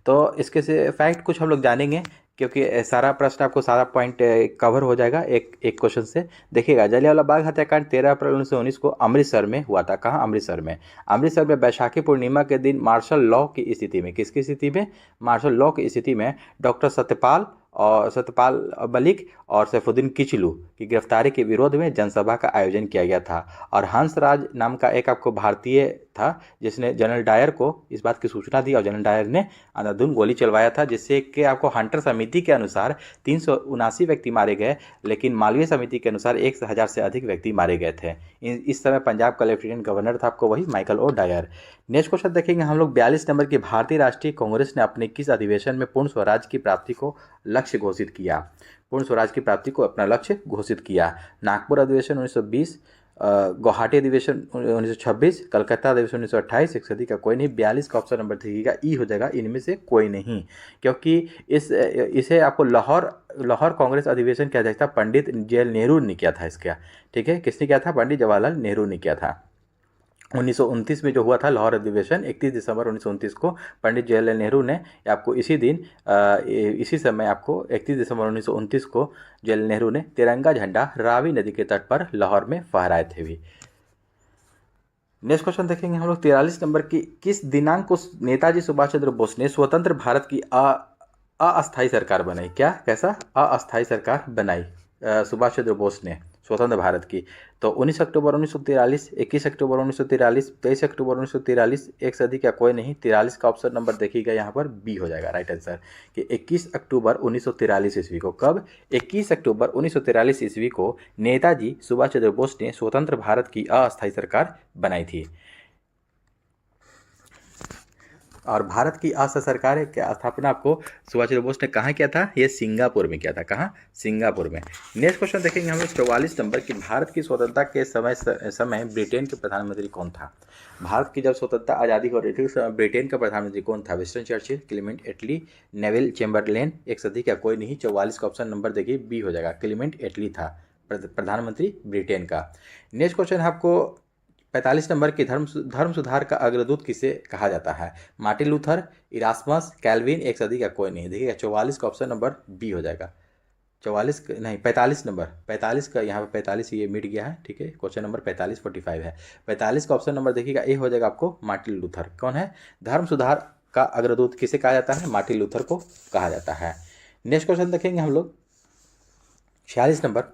Speaker 1: तो इसके से फैक्ट कुछ हम लोग जानेंगे, क्योंकि सारा प्रश्न आपको सारा पॉइंट कवर हो जाएगा एक एक क्वेश्चन से। देखिएगा, जलियांवाला बाग हत्याकांड 13 अप्रैल 1919 को अमृतसर में हुआ था। कहाँ? अमृतसर में। अमृतसर में बैसाखी पूर्णिमा के दिन मार्शल लॉ की स्थिति में, किसकी स्थिति में? मार्शल लॉ की स्थिति में डॉक्टर सत्यपाल मलिक और सैफुद्दीन किचलू की गिरफ्तारी के विरोध में जनसभा का आयोजन किया गया था। और हंसराज नाम का एक आपको भारतीय था, जिसने जनरल डायर को इस बात की सूचना दी, और जनरल डायर ने अंधाधुंध गोली चलवाया था, जिससे कि आपको हंटर समिति के अनुसार 379 व्यक्ति मारे गए, लेकिन मालवीय समिति के अनुसार 1000 से अधिक व्यक्ति मारे गए थे। इस समय पंजाब का लेफ्टिनेंट गवर्नर था आपको वही Michael O'Dwyer. Next question देखेंगे हम लोग, 42 नंबर की, भारतीय राष्ट्रीय कांग्रेस ने अपने किस अधिवेशन में पूर्ण स्वराज की प्राप्ति को लक्ष्य घोषित किया? पूर्ण स्वराज की प्राप्ति को अपना लक्ष्य घोषित किया। नागपुर अधिवेशन 1920, गुवाहाटी अधिवेशन 1926, कलकत्ता अधिवेशन 1928, एक सदी का कोई नहीं। 42 का ऑप्शन नंबर देखिएगा ई हो जाएगा, इनमें से कोई नहीं, क्योंकि इसे आपको लाहौर कांग्रेस अधिवेशन की अध्यक्षता पंडित जवाहरलाल नेहरू ने किया था इसका, ठीक है, किसने किया था? पंडित जवाहरलाल नेहरू ने किया था। 1929 में जो हुआ था लाहौर अधिवेशन, 31 दिसंबर 1929 को पंडित जवाहरलाल नेहरू ने आपको इसी समय आपको 31 दिसंबर 1929 को जवाहरलाल नेहरू ने तिरंगा झंडा रावी नदी के तट पर लाहौर में फहराए थे भी। नेक्स्ट क्वेश्चन देखेंगे हम लोग, 43 नंबर की, किस दिनांक को नेताजी सुभाष चंद्र बोस ने स्वतंत्र भारत की अस्थायी सरकार बनाई? क्या? कैसा? अस्थायी सरकार बनाई सुभाष चंद्र बोस ने स्वतंत्र भारत की। तो 19 अक्टूबर 1943, 21 अक्टूबर 1943, 23 अक्टूबर 1943, एक से अधिक या कोई नहीं। 43 का ऑप्शन नंबर देखिएगा यहाँ पर बी हो जाएगा राइट आंसर, कि 21 अक्टूबर 1943 ईस्वी को। कब? 21 अक्टूबर 1943 ईस्वी को नेताजी सुभाष चंद्र बोस ने स्वतंत्र भारत की अस्थायी सरकार बनाई थी। और भारत की अस्थायी सरकार की स्थापना आपको सुभाष चंद्र बोस ने कहाँ किया था? ये सिंगापुर में किया था। कहाँ? सिंगापुर में। नेक्स्ट क्वेश्चन देखेंगे हम लोग, 44 नंबर की, भारत की स्वतंत्रता के समय ब्रिटेन के प्रधानमंत्री कौन था? भारत की जब स्वतंत्रता आज़ादी हो रही थी उस समय ब्रिटेन का प्रधानमंत्री कौन था? विंस्टन चर्चिल, क्लीमेंट एटली, नेविल चैम्बरलेन, एक सदी का कोई नहीं। 44 का ऑप्शन नंबर देखिए बी हो जाएगा, क्लीमेंट एटली था प्रधानमंत्री ब्रिटेन का। नेक्स्ट क्वेश्चन है आपको 45 नंबर की, धर्म सुधार का अग्रदूत किसे कहा जाता है? मार्टिन लूथर, इरास्मस, कैल्विन, एक सदी का कोई नहीं। देखिएगा 44 का ऑप्शन नंबर बी हो जाएगा। 44 नहीं, 45 नंबर, 45 का यहाँ पे 45 ये मिट गया है, ठीक है, क्वेश्चन नंबर 45 45 है। 45 का ऑप्शन नंबर देखिएगा ए हो जाएगा आपको, मार्टिन लूथर। कौन है? धर्म सुधार का अग्रदूत किसे कहा जाता है? मार्टिन लूथर को कहा जाता है। नेक्स्ट क्वेश्चन देखेंगे हम लोग, 46 नंबर,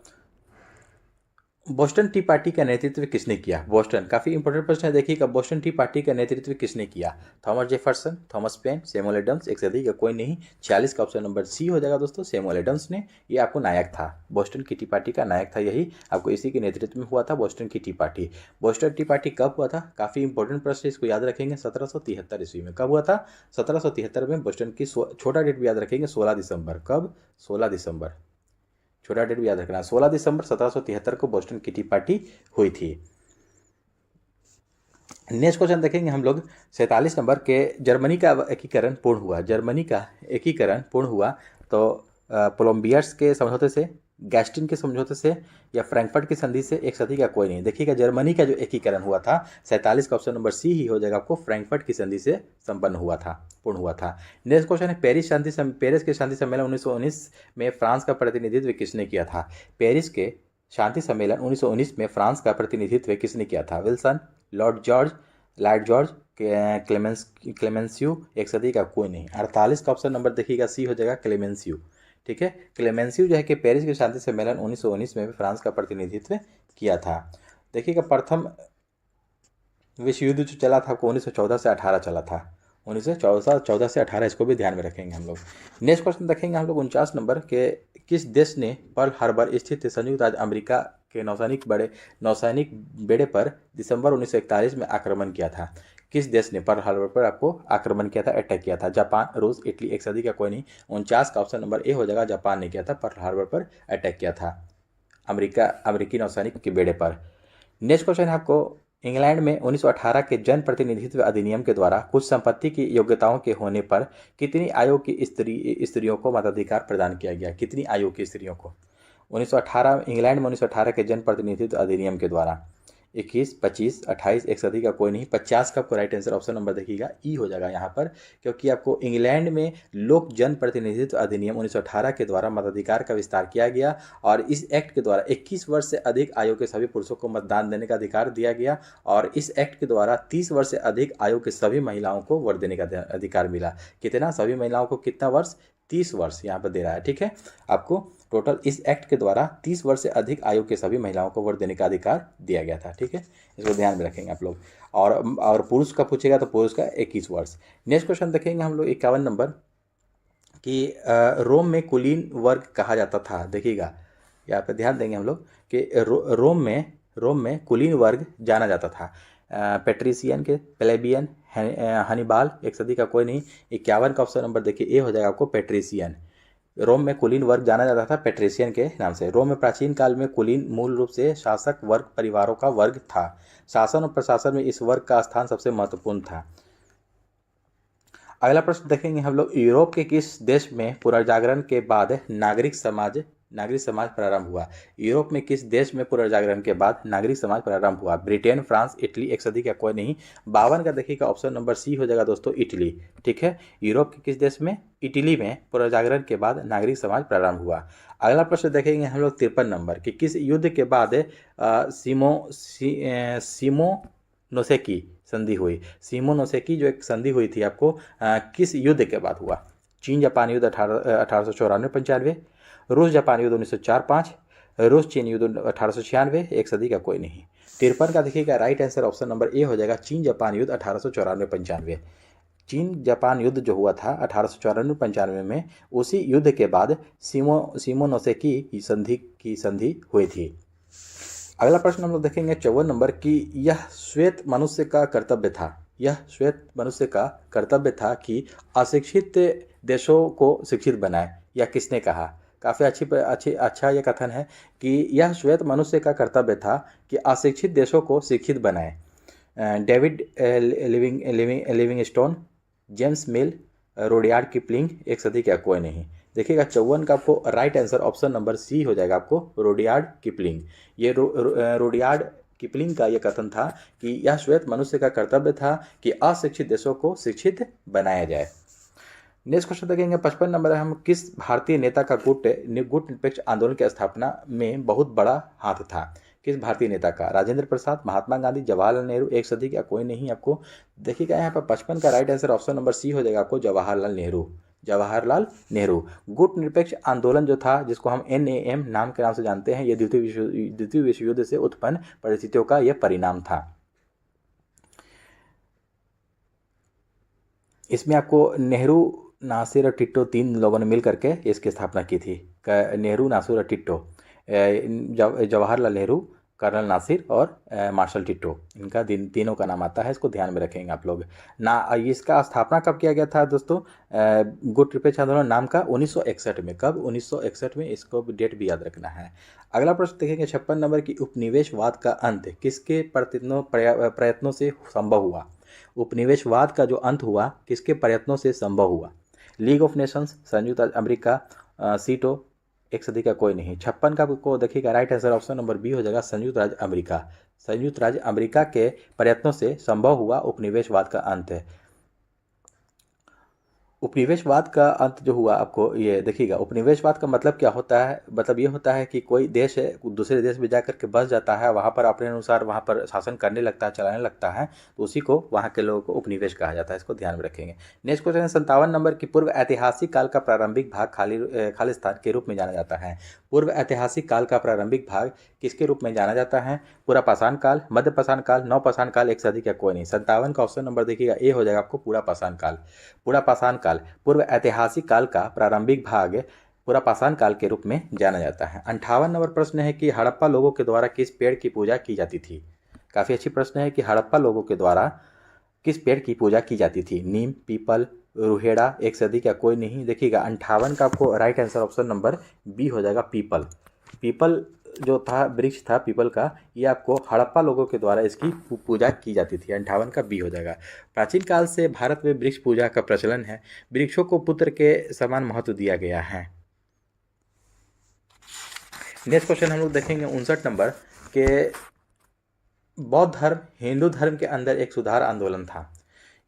Speaker 1: बोस्टन टी पार्टी का नेतृत्व किसने किया? बोस्टन, काफ़ी इंपॉर्टेंट प्रश्न है, देखिएगा, बोस्टन टी पार्टी का नेतृत्व किसने किया? Thomas Jefferson, Thomas Paine, Samuel Adams, एक से अधिक का कोई नहीं। 46 का ऑप्शन नंबर सी हो जाएगा दोस्तों, सैमुअल एडम्स ने, ये आपको नायक था, बोस्टन की टी पार्टी का नायक था, यही आपको इसी के नेतृत्व में हुआ था बोस्टन की T party. Boston T party कब हुआ था? काफ़ी इंपॉर्टेंट प्रश्न, इसको याद रखेंगे, 1773 ईस्वी में। कब हुआ था? 1773 में बोस्टन की, छोटा डेट भी याद रखेंगे, 16 दिसंबर। कब? 16 दिसंबर, छोटा डेट भी याद रखना, 16 दिसंबर 1773 को बोस्टन की टी पार्टी हुई थी। नेक्स्ट क्वेश्चन देखेंगे हम लोग, 47 नंबर के, जर्मनी का एकीकरण पूर्ण हुआ। जर्मनी का एकीकरण पूर्ण हुआ तो कोलंबियर्स के समझौते से, गैस्टिन के समझौते से, या फ्रैंकफर्ट की संधि से, एक सदी का कोई नहीं। देखिएगा जर्मनी का जो एकीकरण हुआ था, 47 का ऑप्शन नंबर सी ही हो जाएगा आपको, फ्रैंकफर्ट की संधि से संपन्न हुआ था, पूर्ण हुआ था। नेक्स्ट क्वेश्चन है, पेरिस के शांति सम्मेलन 1919 में फ्रांस का प्रतिनिधित्व किसने किया था? पेरिस के शांति सम्मेलन 1919 में फ्रांस का प्रतिनिधित्व किसने किया था? विल्सन, लॉर्ड जॉर्ज, क्लेमेंसियो, एक सदी का कोई नहीं। 48 का ऑप्शन नंबर देखिएगा सी हो जाएगा, क्लेमेंसियो, ठीक है। क्लेमेंसियो जो है कि पेरिस के शांति सम्मेलन 1919 में फ्रांस का प्रतिनिधित्व किया था। देखिएगा प्रथम विश्व युद्ध जो चला था आपको 1914 से 18 चला था, 1914 से 18, इसको भी ध्यान में रखेंगे हम लोग। नेक्स्ट क्वेश्चन देखेंगे हम लोग 49 नंबर के, किस देश ने पर्ल हार्बर स्थित संयुक्त राज्य अमेरिका के नौसैनिक बेड़े पर दिसंबर 1941 में आक्रमण किया था? किस देश ने पर्ल हार्बर पर आपको आक्रमण किया था, अटैक किया था? जापान, रूस, इटली, एक सदी का कोई नहीं। 49 का ऑप्शन नंबर ए हो जाएगा, जापान ने किया था, पर्ल हार्बर पर अटैक किया था अमेरिकी नौसैनिक के बेड़े पर। नेक्स्ट क्वेश्चन है आपको, इंग्लैंड में 1918 के जन प्रतिनिधित्व अधिनियम के द्वारा कुछ संपत्ति की योग्यताओं के होने पर कितनी आयु की स्त्रियों को मताधिकार प्रदान किया गया? कितनी आयु की स्त्रियों को? 1918 इंग्लैंड में 1918 के जन प्रतिनिधित्व अधिनियम के द्वारा 21, 25, 28, एक से अधिक का कोई नहीं। 50 का आपको राइट आंसर ऑप्शन नंबर देखिएगा ई हो जाएगा यहाँ पर, क्योंकि आपको इंग्लैंड में लोक जन प्रतिनिधित्व अधिनियम 1918 के द्वारा मताधिकार का विस्तार किया गया और इस एक्ट के द्वारा 21 वर्ष से अधिक आयु के सभी पुरुषों को मतदान देने का अधिकार दिया गया और इस एक्ट के द्वारा 30 वर्ष से अधिक आयु के सभी महिलाओं को वोट देने का अधिकार मिला। कितना? सभी महिलाओं को कितना वर्ष? 30 वर्ष यहाँ पर दे रहा है। ठीक है, आपको टोटल इस एक्ट के द्वारा 30 वर्ष से अधिक आयु के सभी महिलाओं को वोट देने का अधिकार दिया गया था। ठीक है, इसको ध्यान में रखेंगे आप लोग। और पुरुष का पूछेगा तो पुरुष का 21 वर्ष। नेक्स्ट क्वेश्चन देखेंगे हम लोग 51 नंबर कि रोम में कुलीन वर्ग कहा जाता था। देखिएगा यहाँ पे ध्यान देंगे हम लोग कि रोम में कुलीन वर्ग जाना जाता था। पेट्रिशियन के, प्लेबियन, हनीबाल, एक सदी का कोई नहीं। 51 का ऑप्शन नंबर देखिए ए हो जाएगा आपको पेट्रिशियन। रोम में कुलीन वर्ग जाना जाता था पेट्रिशियन के नाम से। रोम में प्राचीन काल में कुलीन मूल रूप से शासक वर्ग परिवारों का वर्ग था। शासन और प्रशासन में इस वर्ग का स्थान सबसे महत्वपूर्ण था। अगला प्रश्न देखेंगे हम लोग, यूरोप के किस देश में पुनर्जागरण के बाद नागरिक समाज प्रारंभ हुआ? यूरोप में किस देश में पुनर्जागरण के बाद नागरिक समाज प्रारंभ हुआ? ब्रिटेन, फ्रांस, इटली, एक सदी का कोई नहीं। 52 का देखिएगा ऑप्शन नंबर सी हो जाएगा दोस्तों, इटली। ठीक है, यूरोप के किस देश में? इटली में पुनर्जागरण के बाद नागरिक समाज प्रारंभ हुआ। अगला प्रश्न देखेंगे हम लोग 53 नंबर कि किस युद्ध के बाद सिमोनोसेकी संधि हुई? सिमोनोसेकी जो एक संधि हुई थी आपको किस युद्ध के बाद हुआ? चीन जापान युद्ध 1894-95, रूस जापान युद्ध 1904-05, रूस चीन युद्ध 1896, एक सदी का कोई नहीं। 53 का देखिएगा right answer option number A हो जाएगा, चीन जापान युद्ध 1894-95। चीन जापान युद्ध जो हुआ था 1894-95 में, उसी युद्ध के बाद सिमोनोसेकी संधि की संधि हुई थी। अगला प्रश्न हम लोग देखेंगे 54 नंबर कि यह श्वेत मनुष्य का कर्तव्य था। यह श्वेत मनुष्य का कर्तव्य था कि अशिक्षित देशों को शिक्षित बनाए। यह किसने कहा? काफ़ी अच्छा ये कथन है कि यह श्वेत मनुष्य का कर्तव्य था कि अशिक्षित देशों को शिक्षित बनाए। David Livingstone, James Mill, Rudyard Kipling, एक सदी का कोई नहीं। देखिएगा 54 का आपको right answer option number C हो जाएगा आपको, रुडयार्ड किपलिंग। ये रुडयार्ड किपलिंग का ये कथन था कि यह श्वेत मनुष्य का कर्तव्य था कि अशिक्षित देशों को शिक्षित बनाया जाए। नेक्स्ट क्वेश्चन देखेंगे 55 नंबर है, हम किस भारतीय नेता का गुट निरपेक्ष आंदोलन की स्थापना में बहुत बड़ा हाथ था? किस भारतीय नेता का? राजेंद्र प्रसाद, महात्मा गांधी, जवाहरलाल नेहरू, एक सदी का कोई नहीं आपको। देखिएगा यहाँ पर 55 का right answer option number C हो जाएगा आपको, जवाहरलाल नेहरू। जवाहरलाल नेहरू। गुट निरपेक्ष आंदोलन जो था, जिसको हम NAM नाम के नाम से जानते हैं, ये द्वितीय विश्व युद्ध से उत्पन्न परिस्थितियों का यह परिणाम था। इसमें आपको नेहरू, नासिर और टिट्टो, तीन लोगों ने मिल करके इसकी स्थापना की थी। नेहरू, नासिर और टिट्टो, जवाहरलाल नेहरू, कर्नल नासिर और मार्शल टिट्टो, इनका तीनों का नाम आता है। इसको ध्यान में रखेंगे आप लोग ना। इसका स्थापना कब किया गया था दोस्तों? गुट निरपेक्ष आंदोलन नाम का 1961 में। कब? 1961 में। इसको डेट भी याद रखना है। अगला प्रश्न देखेंगे 56 नंबर की उपनिवेशवाद का अंत किसके प्रयत्नों से संभव हुआ? उपनिवेशवाद का जो अंत हुआ किसके प्रयत्नों से संभव हुआ? लीग ऑफ नेशंस, संयुक्त राज्य अमेरिका, सीटो, एक सदी का कोई नहीं। 56 का को देखिएगा right answer option number B हो जाएगा, संयुक्त राज्य अमेरिका। संयुक्त राज्य अमेरिका के प्रयत्नों से संभव हुआ उपनिवेशवाद का अंत है। उपनिवेशवाद का अंत जो हुआ, आपको ये देखिएगा, उपनिवेशवाद का मतलब क्या होता है? मतलब ये होता है कि कोई देश है दूसरे देश में जाकर के बस जाता है, वहाँ पर अपने अनुसार वहाँ पर शासन करने लगता है, चलाने लगता है, तो उसी को वहाँ के लोगों को उपनिवेश कहा जाता है। इसको ध्यान में रखेंगे। नेक्स्ट क्वेश्चन है 57 नंबर की पूर्व ऐतिहासिक काल का प्रारंभिक भाग खालिस्तान के रूप में जाना जाता है। पूर्व ऐतिहासिक काल का प्रारंभिक भाग किसके रूप में जाना जाता है? पूरा पाषाण काल, मध्य पाषाण काल, नव पाषाण काल, एक सदी का कोई नहीं। 57 का ऑप्शन नंबर देखिएगा ए हो जाएगा आपको, पूरा पाषाण काल। पूरा पाषाण काल पूर्व ऐतिहासिक काल का प्रारंभिक भाग पूरा पाषाण काल के रूप में जाना जाता है। 58 नंबर प्रश्न है कि हड़प्पा लोगों के द्वारा किस पेड़ की पूजा की जाती थी? काफ़ी अच्छी प्रश्न है कि हड़प्पा लोगों के द्वारा किस पेड़ की पूजा की जाती थी? नीम, पीपल, रुहेड़ा, एक सदी का कोई नहीं। देखिएगा 58 का आपको right answer option number B हो जाएगा, पीपल। पीपल जो था वृक्ष था पीपल का, ये आपको हड़प्पा लोगों के द्वारा इसकी पूजा की जाती थी। 58 का बी हो जाएगा। प्राचीन काल से भारत में वृक्ष पूजा का प्रचलन है। वृक्षों को पुत्र के समान महत्व दिया गया है। नेक्स्ट क्वेश्चन हम लोग देखेंगे 59 नंबर के बौद्ध धर्म हिंदू धर्म के अंदर एक सुधार आंदोलन था।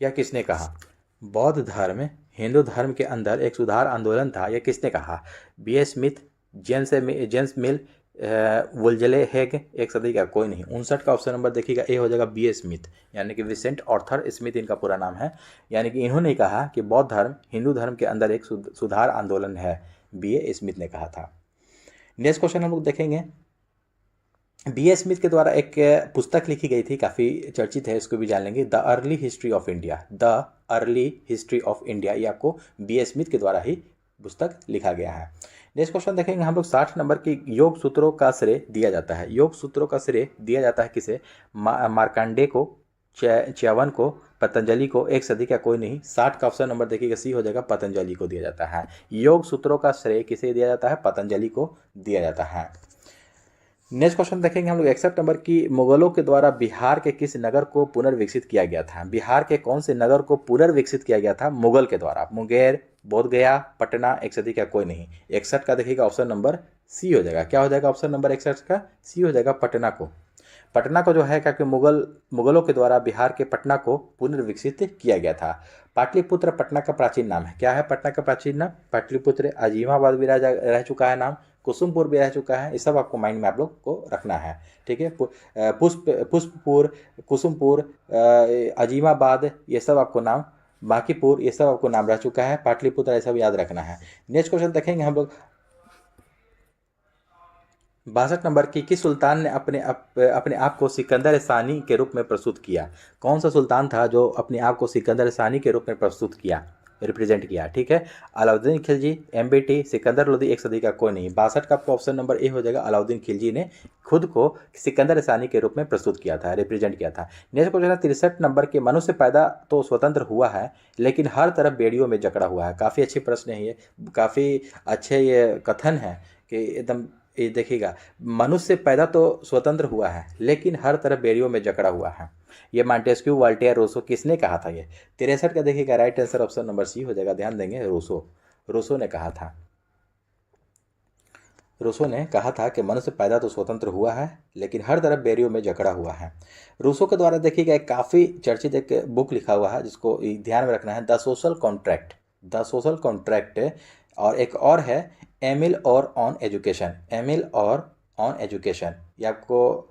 Speaker 1: यह किसने कहा? बौद्ध धर्म हिंदू धर्म के अंदर एक सुधार आंदोलन था, यह किसने कहा? V A. Smith, James Mill, Wolseley Haig, एक सदी का कोई नहीं। 59 का ऑप्शन नंबर देखिएगा ए हो जाएगा बी.ए. स्मिथ, यानी कि विसेंट ऑर्थर स्मिथ इनका पूरा नाम है। यानी कि इन्होंने कहा कि बौद्ध धर्म हिंदू धर्म के अंदर एक सुधार आंदोलन है, बी.ए. स्मिथ ने कहा था। नेक्स्ट क्वेश्चन हम लोग देखेंगे, बी.ए. स्मिथ के द्वारा एक पुस्तक लिखी गई थी, काफ़ी चर्चित है, इसको भी जान लेंगे, the early history of India. The early history of India, ये आपको बी.ए. स्मिथ के द्वारा ही पुस्तक लिखा गया है। नेक्स्ट क्वेश्चन देखेंगे हम लोग 60 नंबर की योग सूत्रों का श्रेय दिया जाता है। योग सूत्रों का श्रेय दिया जाता है किसे? मार्कंडे को, च्यवन को, पतंजलि को, एक सदी का कोई नहीं। 60 का ऑप्शन नंबर देखिएगा सी हो जाएगा, पतंजलि को दिया जाता है। योग सूत्रों का श्रेय किसे दिया जाता है? पतंजलि को दिया जाता है। नेक्स्ट क्वेश्चन देखेंगे हम लोग 61 नंबर की, मुगलों के द्वारा बिहार के किस नगर को पुनर्विकसित किया गया था? बिहार के कौन से नगर को पुनर्विकसित किया गया था मुगल के द्वारा? मुंगेर, बोधगया, पटना, एक सदी का कोई नहीं। 61 का देखिएगा ऑप्शन नंबर सी हो जाएगा। क्या हो जाएगा ऑप्शन नंबर 61 का? सी हो जाएगा, पटना को। पटना को जो है क्या कि मुगलों के द्वारा बिहार के पटना को पुनर्विकसित किया गया था। पाटलिपुत्र पटना का प्राचीन नाम है। क्या है पटना का प्राचीन नाम? पाटलिपुत्र। अजीमाबाद भी रह चुका है नाम, कुसुमपुर भी रह चुका है। ये सब आपको माइंड में आप लोग को रखना है, ठीक है। पुष्पपुर, कुसुमपुर, अजीमाबाद, ये सब आपको नाम, बांकीपुर, ये सब आपको नाम रह चुका है। पाटलिपुत्र, ये सब याद रखना है। नेक्स्ट क्वेश्चन देखेंगे हम लोग 62 नंबर की, किस सुल्तान ने अपने आप को सिकंदर सानी के रूप में प्रस्तुत किया? कौन सा सुल्तान था जो अपने आप को सिकंदर सानी के रूप में प्रस्तुत किया, रिप्रेजेंट किया? ठीक है, अलाउद्दीन खिलजी, एमबीटी, सिकंदर लोदी, एक सदी का कोई नहीं। 62 का आपको ऑप्शन नंबर ए हो जाएगा, अलाउद्दीन खिलजी ने खुद को सिकंदर सानी के रूप में प्रस्तुत किया था, रिप्रेजेंट किया था। नेक्स्ट क्वेश्चन है 63 नंबर के, मनुष्य पैदा तो स्वतंत्र हुआ है लेकिन हर तरफ बेड़ियों में जकड़ा हुआ है। काफ़ी अच्छे प्रश्न है ये, काफ़ी अच्छे ये कथन है कि एकदम ये देखिएगा, मनुष्य पैदा तो स्वतंत्र हुआ है लेकिन हर तरफ बेड़ियों में जकड़ा हुआ है। ये मॉन्टेस्क्यू, वोल्टेयर, रूसो किसने कहा था? ये 63 का देखिएगा right answer option number C हो जाएगा। ध्यान देंगे, रूसो ने कहा था। रूसो ने कहा था कि मनुष्य पैदा तो स्वतंत्र हुआ है लेकिन हर तरफ बेड़ियों में जकड़ा हुआ है। रूसो के द्वारा देखिएगा एक काफ़ी चर्चित एक बुक लिखा हुआ है जिसको ध्यान में रखना है, the social contract. The social contract. और एक और है एमिल और ऑन एजुकेशन। एमिल और ऑन एजुकेशन, ये आपको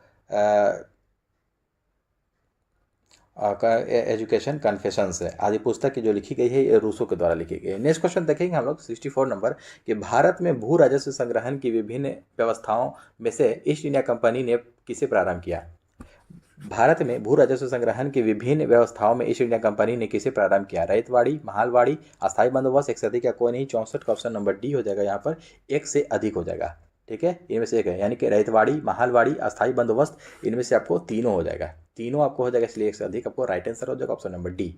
Speaker 1: एजुकेशन कन्फेशंस है आदि पुस्तक की जो लिखी गई है, ये रूसो के द्वारा लिखी गई है। नेक्स्ट क्वेश्चन देखेंगे हम लोग 64 नंबर कि भारत में भू राजस्व संग्रहण की विभिन्न व्यवस्थाओं में से ईस्ट इंडिया कंपनी ने किसे प्रारंभ किया? भारत में भू राजस्व संग्रहण की विभिन्न व्यवस्थाओं में ईस्ट इंडिया कंपनी ने किसे प्रारंभ किया? रैयतवाड़ी, महालवाड़ी, अस्थायी बंदोबस्त, एक सदी का कोई नहीं। 64 का ऑप्शन नंबर डी हो जाएगा, यहाँ पर एक से अधिक हो जाएगा, ठीक है, इनमें से एक है, यानी कि रैयतवाड़ी, महालवाड़ी, अस्थायी बंदोबस्त, इनमें से आपको तीनों हो जाएगा, तीनों आपको हो जाएगा, इसलिए एक से अधिक आपको राइट आंसर हो जाएगा option number D.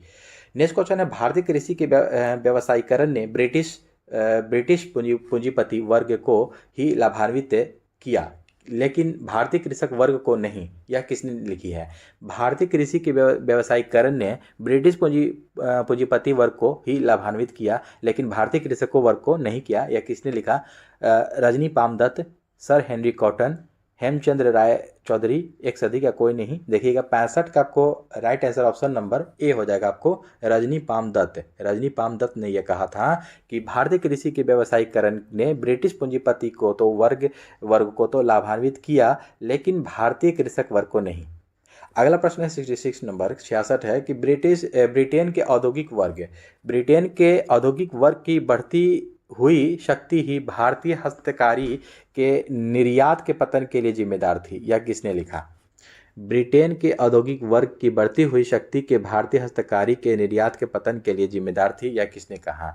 Speaker 1: Next question है, भारतीय कृषि के व्यवसायीकरण ने ब्रिटिश पूंजीपति वर्ग को ही लाभान्वित किया लेकिन भारतीय कृषक वर्ग को नहीं। यह किसने लिखी है? भारतीय कृषि के व्यवसायीकरण ने ब्रिटिश पूंजीपति वर्ग को ही लाभान्वित किया लेकिन भारतीय कृषकों वर्ग को नहीं किया। यह किसने लिखा? Rajani Palme Dutt, sir Henry Cotton, Hemchandra Ray Chaudhuri, एक सदी का कोई नहीं। देखिएगा 65 का आपको right answer option number A हो जाएगा आपको, रजनी पामदत्त। रजनी पामदत्त ने यह कहा था कि भारतीय कृषि के व्यवसायीकरण ने ब्रिटिश पूंजीपति को तो वर्ग को तो लाभान्वित किया लेकिन भारतीय कृषक वर्ग को नहीं। अगला प्रश्न है 66 नंबर 66 है कि ब्रिटेन के औद्योगिक वर्ग की बढ़ती हुई शक्ति ही भारतीय हस्तकारी के निर्यात के पतन के लिए जिम्मेदार थी। यह किसने लिखा? ब्रिटेन के औद्योगिक वर्ग की बढ़ती हुई शक्ति के भारतीय हस्तकारी के निर्यात के पतन के लिए जिम्मेदार थी। यह किसने कहा?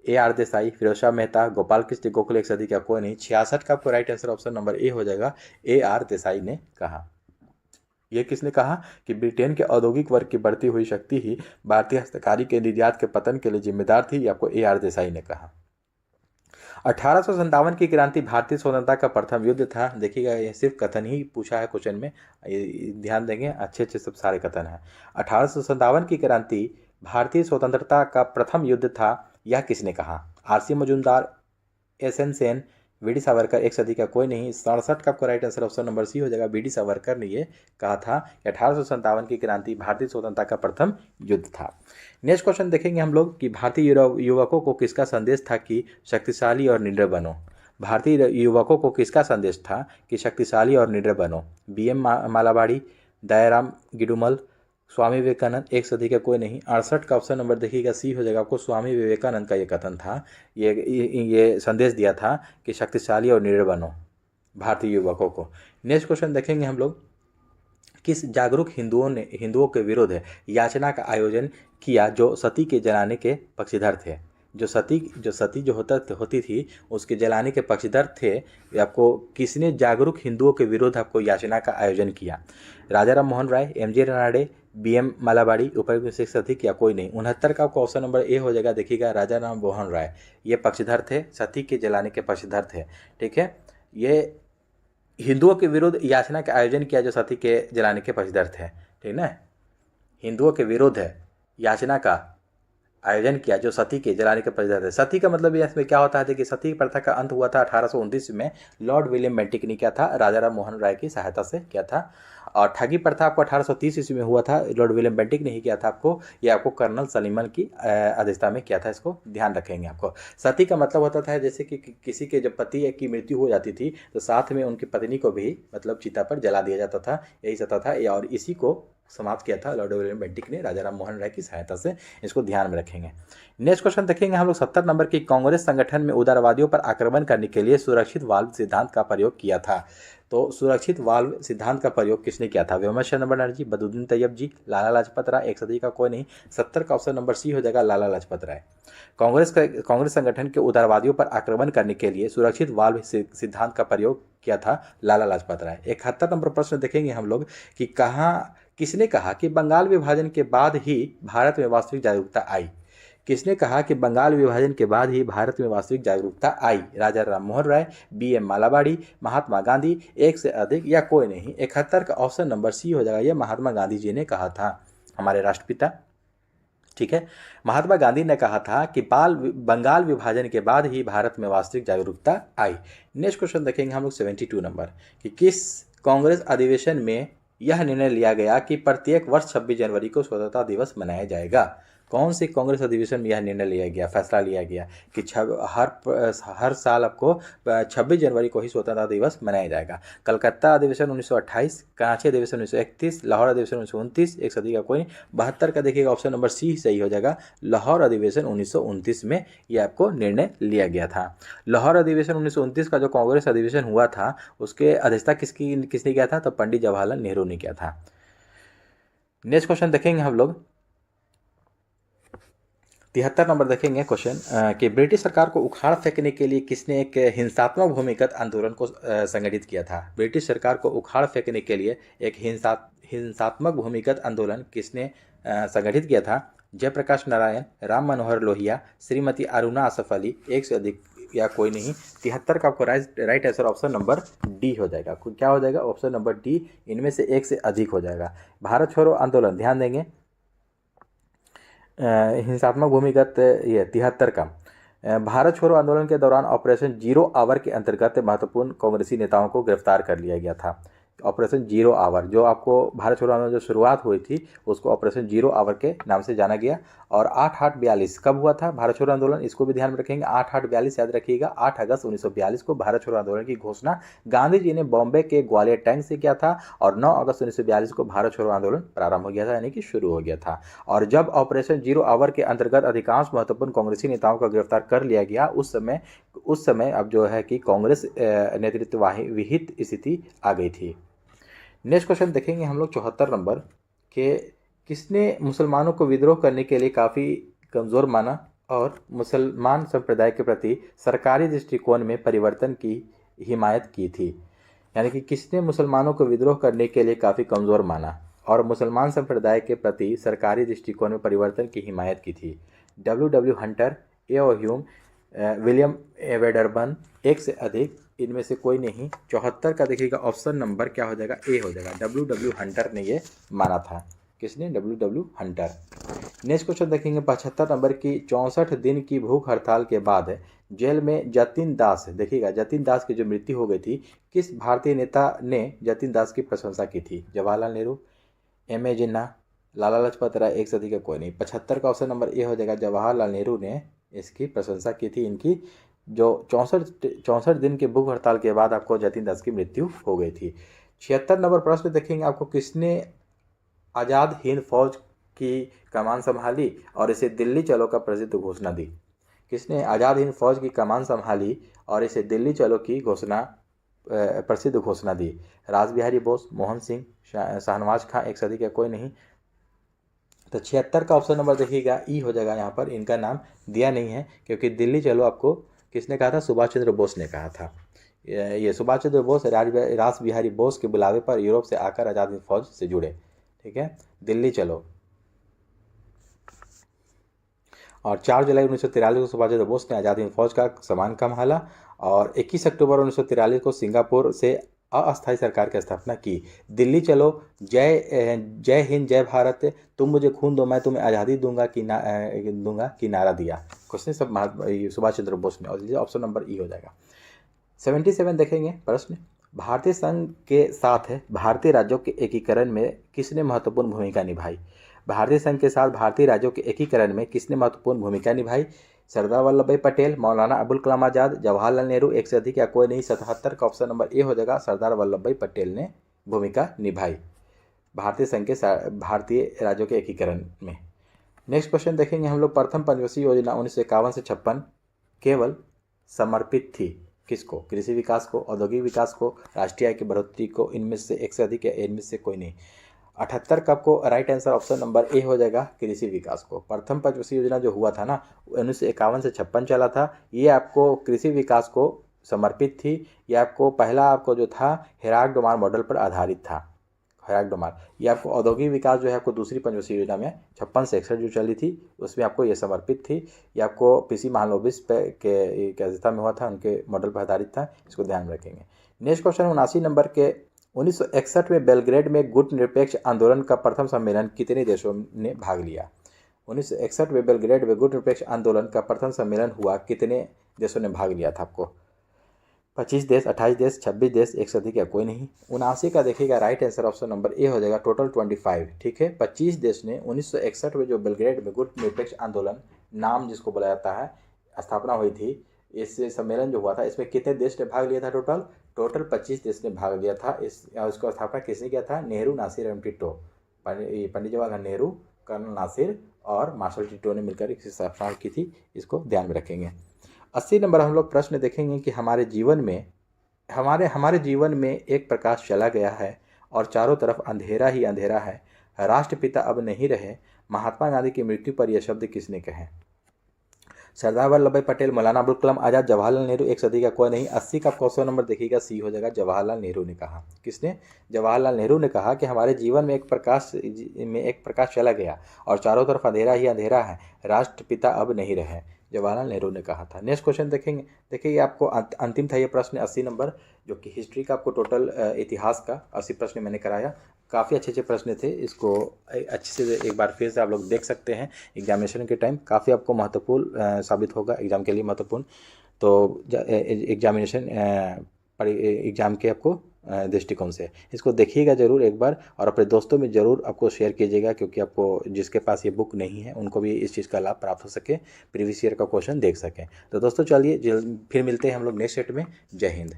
Speaker 1: A.R. देसाई, फिरोज शाह मेहता, गोपाल कृष्ण गोखले, एक सदी का कोई नहीं। 66 का आपको right answer option number A हो जाएगा, A.R. देसाई ने कहा। यह किसने कहा कि ब्रिटेन के औद्योगिक वर्ग की बढ़ती हुई शक्ति ही भारतीय हस्तकारी के निर्यात के पतन के लिए जिम्मेदार थी? आपको A.R. देसाई ने कहा। 1857 की क्रांति भारतीय स्वतंत्रता का प्रथम युद्ध था। देखिएगा ये सिर्फ कथन ही पूछा है क्वेश्चन में, ये ध्यान देंगे, अच्छे अच्छे सब सारे कथन हैं। 1857 की क्रांति भारतीय स्वतंत्रता का प्रथम युद्ध था, यह किसने कहा? RC Majumdar, SN Sen, VD Savarkar, एक सदी का कोई नहीं। 67 का आपका right answer option number C हो जाएगा। VD सावरकर ने ये कहा था कि 1857 की क्रांति भारतीय स्वतंत्रता का प्रथम युद्ध था। नेक्स्ट क्वेश्चन देखेंगे हम लोग कि भारतीय युवकों को किसका संदेश था कि शक्तिशाली और निडर बनो? भारतीय युवकों को किसका संदेश था कि शक्तिशाली और निडर बनो? BM मालाबाड़ी, दयाराम गिडुमल, स्वामी विवेकानंद, एक सदी का कोई नहीं। 68 का ऑप्शन नंबर देखिएगा सी हो जाएगा आपको। स्वामी विवेकानंद का ये कथन था, ये संदेश दिया था कि शक्तिशाली और निडर बनो भारतीय युवकों को। नेक्स्ट क्वेश्चन देखेंगे हम लोग, किस जागरूक हिंदुओं के विरुद्ध याचना का आयोजन किया जो सती के जलाने के पक्षधर थे? जो सती होती थी उसके जलाने के पक्षधर थे, आपको किसने जागरूक हिंदुओं के विरुद्ध आपको याचना का आयोजन किया? राजा राम मोहन राय, MG रानाडे, BM मालाबाड़ी, उपर्युक्त से अधिक या कोई नहीं। 69 का आपको ऑप्शन नंबर ए हो जाएगा। देखिएगा राजा राम मोहन राय ये पक्षधर थे, सती के जलाने के पक्षधर थे। ठीक है, ये हिंदुओं के विरुद्ध याचना का आयोजन किया जो सती के जलाने के पक्षधर थे। ठीक ना, हिंदुओं के विरुद्ध याचना का आयोजन किया जो सती के जलाने के पक्षधर थे। सती का मतलब इसमें क्या होता है कि सती प्रथा का अंत हुआ था 1829 में, लॉर्ड विलियम बेंटिक ने किया था, राजा राम मोहन राय की सहायता से किया था। और ठगी प्रथा आपको 1830 ईस्वी में हुआ था, लॉर्ड विलियम बेंटिक ने ही किया था आपको, ये आपको कर्नल सलीमन की अध्यक्षता में किया था। इसको ध्यान रखेंगे आपको। सती का मतलब होता था जैसे कि किसी के जब पति की मृत्यु हो जाती थी तो साथ में उनकी पत्नी को भी मतलब चिता पर जला दिया जाता था, यही सता था। और इसी को समाप्त किया था लॉर्ड विलियम बेंटिक ने राजा राम मोहन राय की सहायता से। इसको ध्यान में रखेंगे। नेक्स्ट क्वेश्चन देखेंगे हम लोग 70 नंबर की, कांग्रेस संगठन में उदारवादियों पर आक्रमण करने के लिए सुरक्षित वाल्व सिद्धांत का प्रयोग किया था। तो सुरक्षित वाल्व सिद्धांत का प्रयोग किसने किया था? विमर्श नंबर बनर्जी, बदरुद्दीन तैयब जी, लाला लाजपत राय, एक सदी का कोई नहीं। 70 का ऑप्शन नंबर सी हो जाएगा लाला लाजपत राय। कांग्रेस संगठन के उदारवादियों पर आक्रमण करने के लिए सुरक्षित वाल्व सिद्धांत का प्रयोग किया था लाला लाजपत राय। 71 नंबर प्रश्न देखेंगे हम लोग कि किसने कहा कि बंगाल विभाजन के बाद ही भारत में वास्तविक जागरूकता आई? किसने कहा कि बंगाल विभाजन के बाद ही भारत में वास्तविक जागरूकता आई? राजा राम मोहन राय, BM मालाबाड़ी, महात्मा गांधी, एक से अधिक या कोई नहीं। 71 का ऑप्शन नंबर सी हो जाएगा। यह महात्मा गांधी जी ने कहा था, हमारे राष्ट्रपिता। ठीक है, महात्मा गांधी ने कहा था कि बंगाल विभाजन के बाद ही भारत में वास्तविक जागरूकता आई। नेक्स्ट क्वेश्चन देखेंगे हम लोग 72 नंबर कि किस कांग्रेस अधिवेशन में यह निर्णय लिया गया कि प्रत्येक वर्ष 26 जनवरी को स्वतंत्रता दिवस मनाया जाएगा? कौन से कांग्रेस अधिवेशन में यह निर्णय लिया गया, फैसला लिया गया कि हर साल आपको 26 जनवरी को ही स्वतंत्रता दिवस मनाया जाएगा? कलकत्ता अधिवेशन 1928, कराची अधिवेशन 1931, लाहौर अधिवेशन 1929, एक सदी का कोई। 72 का देखिएगा ऑप्शन नंबर सी सही हो जाएगा। लाहौर अधिवेशन 1929 में यह आपको निर्णय लिया गया था। लाहौर अधिवेशन 1929 का जो कांग्रेस अधिवेशन हुआ था उसके अध्यक्षता किसने किया था? तो पंडित जवाहरलाल नेहरू ने किया था। नेक्स्ट क्वेश्चन देखेंगे हम लोग 73 नंबर देखेंगे क्वेश्चन कि ब्रिटिश सरकार को उखाड़ फेंकने के लिए किसने एक हिंसात्मक भूमिगत आंदोलन को संगठित किया था? ब्रिटिश सरकार को उखाड़ फेंकने के लिए एक हिंसात्मक भूमिगत आंदोलन किसने संगठित किया था? जयप्रकाश नारायण, राम मनोहर लोहिया, श्रीमती अरुणा आसफ अली, एक से अधिक या कोई नहीं। 73 का आपको right answer option number D हो जाएगा। क्या हो जाएगा? ऑप्शन नंबर डी, इनमें से एक से अधिक हो जाएगा। भारत छोड़ो आंदोलन, ध्यान देंगे, हिंसात्मक भूमिगत ये 73 का। भारत छोड़ो आंदोलन के दौरान ऑपरेशन जीरो आवर के अंतर्गत महत्वपूर्ण कांग्रेसी नेताओं को गिरफ्तार कर लिया गया था। ऑपरेशन जीरो आवर, जो आपको भारत छोड़ो आंदोलन जो शुरुआत हुई थी उसको ऑपरेशन जीरो आवर के नाम से जाना गया। और 8/8/42 कब हुआ था भारत छोड़ो आंदोलन? इसको भी ध्यान में रखेंगे। 8/8/42 याद रखिएगा। 8 अगस्त 1942 को भारत छोड़ो आंदोलन की घोषणा गांधी जी ने बॉम्बे के ग्वालियर टैंक से किया था। और 9 अगस्त 1942 को भारत छोड़ो आंदोलन प्रारंभ हो गया था, यानी कि शुरू हो गया था। और जब ऑपरेशन जीरो आवर के अंतर्गत अधिकांश महत्वपूर्ण कांग्रेसी नेताओं का गिरफ्तार कर लिया गया, उस समय अब जो है कि कांग्रेस नेतृत्व विहित स्थिति आ गई थी। नेक्स्ट क्वेश्चन देखेंगे हम लोग 74 नंबर के, किसने मुसलमानों को विद्रोह करने के लिए काफ़ी कमज़ोर माना और मुसलमान संप्रदाय के प्रति सरकारी दृष्टिकोण में परिवर्तन की हिमायत की थी? यानी कि किसने मुसलमानों को विद्रोह करने के लिए काफ़ी कमज़ोर माना और मुसलमान संप्रदाय के प्रति सरकारी दृष्टिकोण में परिवर्तन की हिमायत की थी? W Hunter, A Hume, William Wedderburn, एक से अधिक, इनमें से कोई नहीं। 74 का देखिएगा ऑप्शन नंबर क्या हो जाएगा, ए हो जाएगा। डब्ल्यू हंटर ने ये माना था। किसने? W Hunter. नेक्स्ट क्वेश्चन देखेंगे 75 नंबर की। 64 दिन की भूख हड़ताल के बाद जेल में जतिन दास, देखिएगा जतिन दास की जो मृत्यु हो गई थी, किस भारतीय नेता ने जतिन दास की प्रशंसा की थी? जवाहरलाल नेहरू, M.A. जिन्ना, लाला लाजपत राय, एक से अधिक का कोई नहीं। 75 का ऑप्शन नंबर ए हो जाएगा। जवाहरलाल नेहरू ने इसकी प्रशंसा की थी। इनकी जो 64 दिन के भूख हड़ताल के बाद आपको जतिन दास की मृत्यु हो गई थी। 76 नंबर प्रश्न देखेंगे आपको, किसने आज़ाद हिंद फौज की कमान संभाली और इसे दिल्ली चलो का प्रसिद्ध घोषणा दी? किसने आज़ाद हिंद फौज की कमान संभाली और इसे दिल्ली चलो की प्रसिद्ध घोषणा दी? रास बिहारी बोस, मोहन सिंह, शाहनवाज खां, एक से अधिक या कोई नहीं। तो 76 का ऑप्शन नंबर देखिएगा ई हो जाएगा। यहाँ पर इनका नाम दिया नहीं है क्योंकि दिल्ली चलो आपको किसने कहा था? सुभाष चंद्र बोस ने कहा था। ये सुभाष चंद्र बोस रास बिहारी बोस के बुलावे पर यूरोप से आकर आज़ाद हिंद फौज से जुड़े। ठीक है, दिल्ली चलो। और 4 जुलाई 1943 को सुभाष चंद्र बोस ने आज़ाद हिंद फौज का कमान संभाला और 21 अक्टूबर 1943 को सिंगापुर से अस्थायी सरकार की स्थापना की। दिल्ली चलो, जय हिंद जय भारत, तुम मुझे खून दो मैं तुम्हें आज़ादी दूंगा की नारा दिया। क्वेश्चन सब सुभाष चंद्र बोस ने, और ऑप्शन नंबर ई हो जाएगा। 77 देखेंगे प्रश्न, भारतीय संघ के साथ भारतीय राज्यों के एकीकरण में किसने महत्वपूर्ण भूमिका निभाई? भारतीय संघ के साथ भारतीय राज्यों के एकीकरण में किसने महत्वपूर्ण भूमिका निभाई? सरदार वल्लभ भाई पटेल, मौलाना अबुल कलाम आज़ाद, जवाहरलाल नेहरू, एक से अधिक या कोई नहीं। 77 का ऑप्शन नंबर ए हो जाएगा। सरदार वल्लभ भाई पटेल ने भूमिका निभाई भारतीय संघ के भारतीय राज्यों के एकीकरण में। नेक्स्ट क्वेश्चन देखेंगे हम लोग, प्रथम पंचवर्षीय योजना 1951 से 56 केवल समर्पित थी किसको? कृषि विकास को, औद्योगिक विकास को, राष्ट्रीय आय की बढ़ोतरी को, इनमें से एक से अधिक या इनमें से कोई नहीं। 78 का आपको right answer option number A हो जाएगा, कृषि विकास को। प्रथम पंचवर्षीय योजना जो हुआ था ना 1951 से 56 चला था, ये आपको कृषि विकास को समर्पित थी। ये आपको पहला आपको जो था हेराल्ड डोमार मॉडल पर आधारित था। हेराल्ड डोमार, ये आपको औद्योगिक विकास जो है आपको दूसरी पंचवर्षीय योजना में 56 से 61 जो चली थी उसमें आपको ये समर्पित थी। ये आपको पीसी महालनोबिस के अध्यक्षता में हुआ था, उनके मॉडल पर आधारित था। इसको ध्यान में रखेंगे। नेक्स्ट क्वेश्चन 79 नंबर के, 1961 में बेलग्रेड में गुट निरपेक्ष आंदोलन का प्रथम सम्मेलन कितने देशों ने भाग लिया? 1961 में बेलग्रेड में गुट निरपेक्ष आंदोलन का प्रथम सम्मेलन हुआ, कितने देशों ने भाग लिया था आपको? 25 देश, 28 देश, 26 देश, एक से अधिक या कोई नहीं। 79 का देखिएगा right answer option number A हो जाएगा, टोटल 25। ठीक है, 25 देश ने 1961 में जो बेलग्रेड में गुट निरपेक्ष आंदोलन नाम जिसको बोला जाता है स्थापना हुई थी, इस सम्मेलन जो हुआ था इसमें कितने देश ने भाग लिया था? टोटल 25 देश ने भाग लिया था। इसको स्थापना किसने किया था? नेहरू, नासिर एवं टिट्टो। पंडित जवाहरलाल नेहरू, कर्नल नासिर और मार्शल टिट्टो ने मिलकर इसकी स्थापना की थी। इसको ध्यान में रखेंगे। 80 नंबर हम लोग प्रश्न देखेंगे कि हमारे जीवन में एक प्रकाश चला गया है और चारों तरफ अंधेरा ही अंधेरा है। राष्ट्रपिता अब नहीं रहे, महात्मा गांधी की मृत्यु पर यह शब्द किसने कहे? सरदार वल्लभ भाई पटेल, मौलाना अबुल कलाम आज़ाद, जवाहरलाल नेहरू, एक से अधिक का कोई नहीं। 80 का क्वेश्चन नंबर देखिएगा सी हो जाएगा, जवाहरलाल नेहरू ने कहा। किसने? जवाहरलाल नेहरू ने कहा कि हमारे जीवन में एक प्रकाश चला गया और चारों तरफ अंधेरा ही अंधेरा है, राष्ट्रपिता अब नहीं रहे, जवाहरलाल नेहरू ने कहा था। नेक्स्ट क्वेश्चन देखेंगे। देखिए आपको अंतिम था ये प्रश्न 80 नंबर, जो कि हिस्ट्री का आपको टोटल इतिहास का 80 प्रश्न मैंने कराया। काफ़ी अच्छे प्रश्न थे, इसको अच्छे से एक बार फिर से आप लोग देख सकते हैं एग्जामिनेशन के टाइम। काफ़ी आपको महत्वपूर्ण साबित होगा, एग्ज़ाम के लिए महत्वपूर्ण। तो एग्ज़ाम के आपको दृष्टिकोण से इसको देखिएगा ज़रूर एक बार, और अपने दोस्तों में ज़रूर आपको शेयर कीजिएगा, क्योंकि आपको जिसके पास ये बुक नहीं है उनको भी इस चीज़ का लाभ प्राप्त हो सके, प्रीवियस ईयर का क्वेश्चन देख सकें। तो दोस्तों चलिए फिर मिलते हैं हम लोग नेक्स्ट सेट में। जय हिंद।